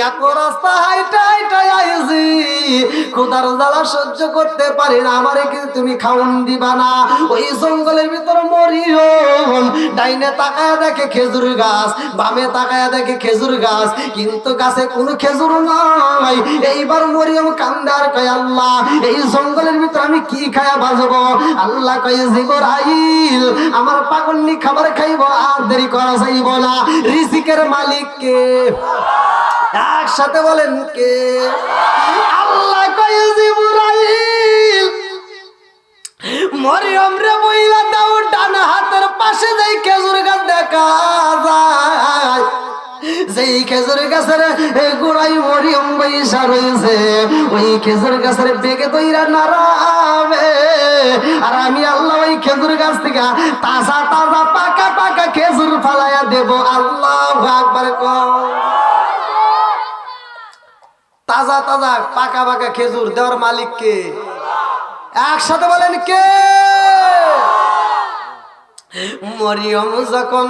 এত রাস্তা হাইটা হাইটা আইজ কইছি খোদার জ্বালা সহ্য করতে পারি না, আমারে কি তুমি খাওন দিবা না? ওই জঙ্গলের ভিতর মরিয়ম ডাইনে তাকায়া দেখে খেজুর গাছ, বামে তাকায়া দেখে খেজুর গাছ, কিন্তু গাছে কোনো খেজুর নাই। এইবার মরিয়ম কান্দার কয় আল্লাহ এই জঙ্গলের ভিতর আমি কি খায়া বাজবো? আল্লাহ কয় জিবরাইল আমার পাগন্নি খাবার খাইব, আর দেরি করা যাইব না। রিজিকের মালিক কে? একসাথে বলেন কে? আল্লাহ কয় জিবরাইল মরিয়ম রে বইলা দাও ডান হাতের পাশে যেই খেজুর গাছ দেখা যায়, যেই খেজুর গাছের গোড়াই মরিয়ম বৈশা রয়েছে, ওই খেজুর গাছের বেগে তৈরা নাড়াবে, আর আমি আল্লাহ ওই খেজুর গাছ থেকে তাজা তাজা পাকা পাকা খেজুর ফালাইয়া দেব। আল্লাহু আকবার কও। তাজা তাজা পাকা পাকা খেজুর দেওয়ার মালিক কে? একসাথে বলেন কে? মরিয়ম যখন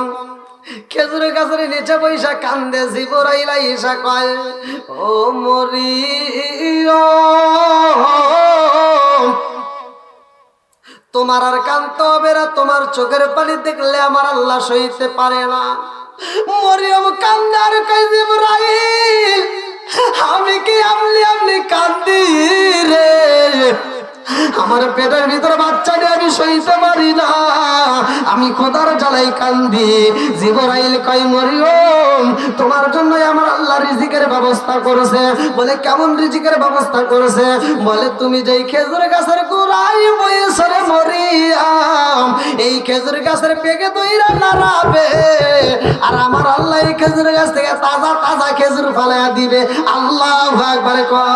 খেজুর গাছের নিচে বৈশা কান্দে, জিবরাইল আইসা কয় ও মরিয়ম তোমার আর কাঁদতে হবে না, তোমার চোখের পানি দেখলে আমার আল্লাহ সইতে পারে না। মরিয়ম কান্দে আর কয় জিবরাইল আমি কি আমলি আমলি কান্দি রে, আমার পেটের ভিতরে বাচ্চা নিয়ে আমি সইতে পারি না, আমি খোদার জ্বালাই কান্দি। জিবরাইল কয় মরিয়ম তোমার জন্য আমার আল্লাহ রিজিকের ব্যবস্থা করেছে। বলে কেমন রিজিকের ব্যবস্থা করেছে? বলে তুমি যেই খেজুর গাছের গোড়ায় বইছো রে মরিয়ম, এই খেজুর গাছের পেকে দইরা নাড়াবে, আর আমার আল্লাহ এই খেজুর গাছ থেকে তাজা তাজা খেজুর ফালাইয়া দিবে। আল্লাহু আকবার কও।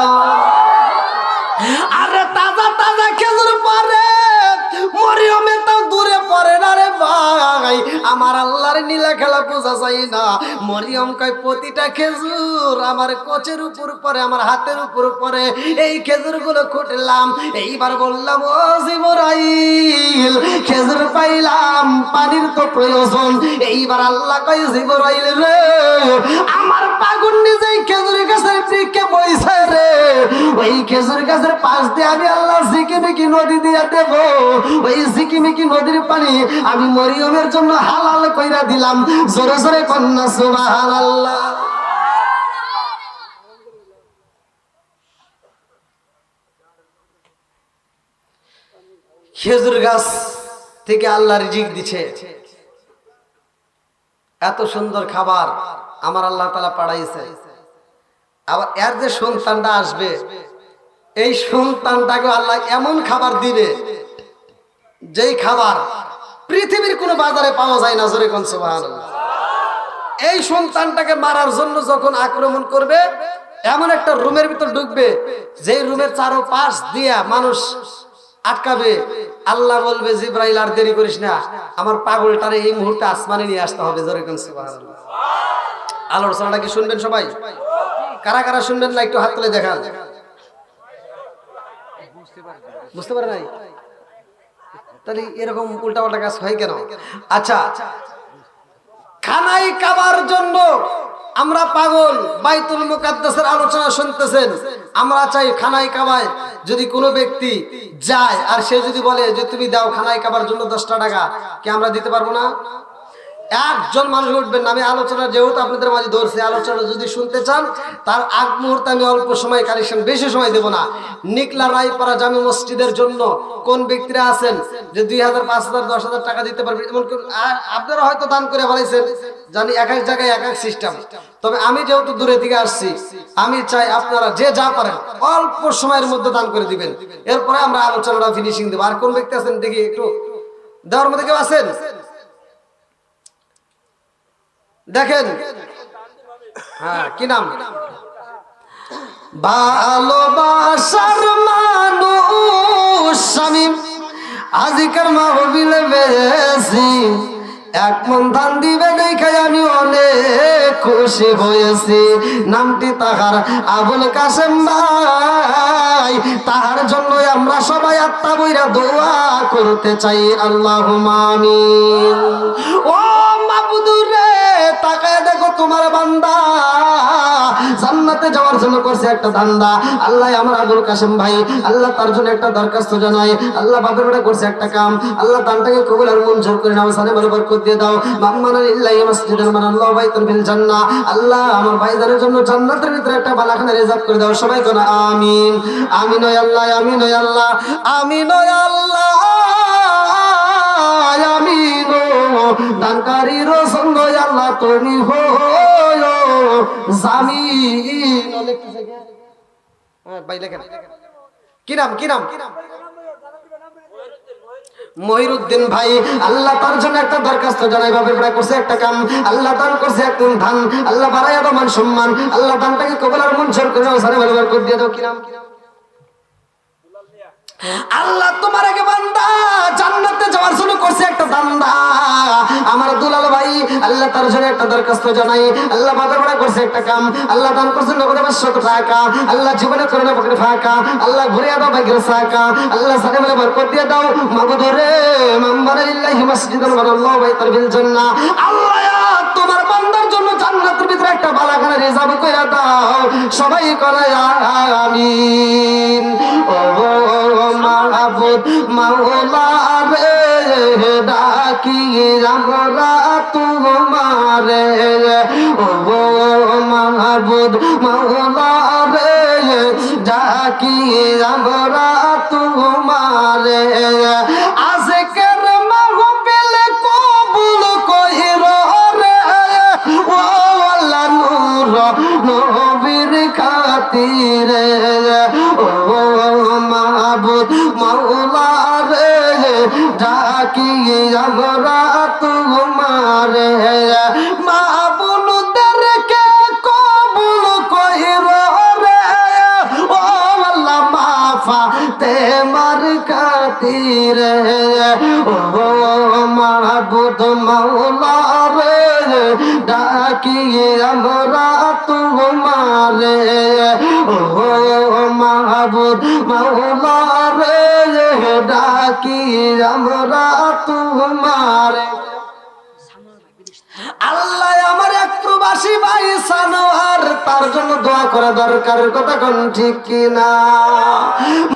আরে তাজা তাজা খেজুর পরে মরিয়মে তো দূরে পড়ে না রে ভাই, আমার আল্লাহর নীলা খেলা বোঝা যায় না। মরিয়ম কয় প্রতিটা খেজুর আমার কোচের উপর পরে, আমার হাতের উপর পরে, এই খেজুর গুলো খুঁটলাম। এইবার বললাম ও জিবরাইল খেজুর পাইলাম, পানির তো প্রয়োজন। এইবার আল্লাহ কয় জিবরাইল রে আমার পাগল নিজেই খেজুর গাছের দিকে বইছে রে, ওই খেজুর গাছের পাশ দিয়ে আমি আল্লাহ ঝিকিমিকি নদী দিয়া দেব, ওই ঝিকিমিকি নদীর পানি আমি মরিয়মের জন্য হালাল কইরা দিলাম। জোরে জোরে কন্যা সুবহানাল্লাহ। খেজুর গাছ থেকে আল্লাহ রিজিক দিছে, এত সুন্দর খাবার আমার আল্লাহ তাআলা পাঠাইছে। আবার এর যে সন্তানটা আসবে, এই সন্তানটাকে আল্লাহ এমন খাবার দিবে যেই খাবার পৃথিবীর কোনো বাজারে পাওয়া যায় না। জোরে কোন সুবহানাল্লাহ। এই সন্তানটাকে মারার জন্য যখন আক্রমণ করবে, এমন একটা রুমের ভিতর ঢুকবে, যেই রুমের চারপাশ দিয়া মানুষ আটকাবে। আল্লাহ বলবে জিবরাইল আর দেরি করিস না, আমার পাগলটারে এই মুহূর্তে আসমানে নিয়ে আসতে হবে। জোরে কোন সুবহানাল্লাহ। আলোচনাটা কি শুনবেন সবাই? কারা কারা শুনবেন না একটু হাত তুলে দেখান। বুঝতে পারে নাই? তাহলে এরকম উল্টাপাল্টা কাজ হয় কেন? আচ্ছা, খানাই কাবার জন্য আমরা পাগল। বাইতুল মুকাদ্দাসের আলোচনা শুনতেছেন, আমরা চাই খানাই কাবায় যদি কোনো ব্যক্তি যায় আর সে যদি বলে যে তুমি দাও খানাই কাবার জন্য 10টা টাকা, কি আমরা দিতে পারবো না? একজন মানুষ উঠবেন না। আমি আলোচনা যেহেতু আপনাদের মাঝে ধরছি, আলোচনা যদি শুনতে চান তার আগ মুহূর্তে আমি অল্প সময় কালেকশন, বেশি সময় দেব না। নিকলা রায়পাড়া জামে মসজিদের জন্য কোন ব্যক্তিরা আছেন যে 2000, 5000, 10,000 টাকা দিতে পারবেন? এমন আপনারা হয়তো দান করে ফেলাইছেন, জানি এক এক জায়গায় এক এক সিস্টেম। তবে আমি যেহেতু দূরে থেকে আসছি, আমি চাই আপনারা যে যা পারেন অল্প সময়ের মধ্যে দান করে দিবেন। এরপরে আমরা আলোচনাটা ফিনিশিং দেবো। আর কোন ব্যক্তি আছেন দেখি একটু দেওয়ার মধ্যে কেউ আছেন? দেখেন, হ্যাঁ কি নাম? ভালোবাসার মানুষ আমি আজিকার মাহবিলে বেশি, এক মন ধান দিবে দেখে আমি অনেক খুশি হয়েছি। নামটি তাহার আবুল কাসেম ভাই, তাহার জন্য আমরা সবাই আত্মা বইরা দোয়া করতে চাই। আল্লাহুম্মা আমিন। ও মাবুদুর রে, তাকায় দেখো তোমার বান্দা জান্নাতে জান্নাতে যাওয়ার জন্য করছে একটা ধান্দা। আল্লাহ আমার আবুল কাসেম ভাই, আল্লাহ তার জন্য একটা দরখাস্ত জানাই। আল্লাহ বাপের বেটা করছে একটা কাম, আল্লাহ দানটাকে কবুল আর মঞ্জুর করে নাও, সানে বলে বরকত দিয়ে দাও। মাম্মানা লিল্লাহি মাসজিদান মানাল্লাহু বাইতান ফিল জান্নাহ। আল্লাহ আমার ভাইজানের জন্য জান্নাতের ভিতরে একটা বালাখানা রিজার্ভ করে দাও। সবাই কোন আমিন। আমিন ও আল্লাহ, আমিন ও আল্লাহ, আমিন ও আল্লাহ, আমিন ও দানকারীর সঙ্গ আল্লাহ তুমি হো জামিন। ভাই লেখেন কি নাম, কি নাম? মহিরুদ্দিন ভাই, আল্লাহ তার জন্য একটা দরখাস্ত জানাই। বাপের বেড়া করছে একটা কাম, আল্লাহ দান করছে একটা ধান, আল্লাহ বাড়াইয়া দাও মান সম্মান, আল্লাহ দানটাকে কবুল আর মঞ্জুর করে দাও। সারে বলে বরকত দিয়ে দাও। কি নাম? আল্লাহ তোমার আগে বান্দা জান্নাতে যাওয়ার জন্য করছে একটা ধান্দা। আমার দুলাল ভাই, আল্লাহ তার জন্য একটা দরখাস্ত জানাই। আল্লাহ বাপের বেড়া করছে একটা কাম, আল্লাহ দান করছে নগদে 500 টাকা, আল্লাহ জীবনে করে না পকেটে ফাঁকা, আল্লাহ ঘুরে দাও ভাগ্যের সাকা, আল্লাহ সারে বলে বরকত দিয়ে দাও। মাবুদ রে মাম্মানা লিল্লাহি মাসজিদান মানাল্লাহু বাইতান ফিল জান্নাহ। আল্লাহ তোমার বান্দার জন্য জান্নাতের ভিতরে একটা বালাখানা রিজার্ভ করে দাও। সবাই করে আমিন। ও মাবুদ মাওলা রে ডাকি আমরা তোমারে, ও মাবুদ মাওলা রে ডাকি আমরা তোমারে। আজকের মাহফিল কবুল কইরো রে, ও আল্লাহ নূর নবীর খাতিরে, ও মাবুদ মাওলা রে ডাকি আমরা তোমারে। মাবুদদেরকে কবুল কইরো রে, ও আল্লাহ মাফা তেমার খাতিরে, ও মাবুদ মাওলা রে ডাকি আমরা তোমারে, ও মাবুদ মাওলা রে ডাকি আমরা তোমারে। আল্লাহ আমার এক প্রবাসী ভাই সানোয়ার, তার জন্য দোয়া করা দরকার। কথা কোন ঠিক কিনা?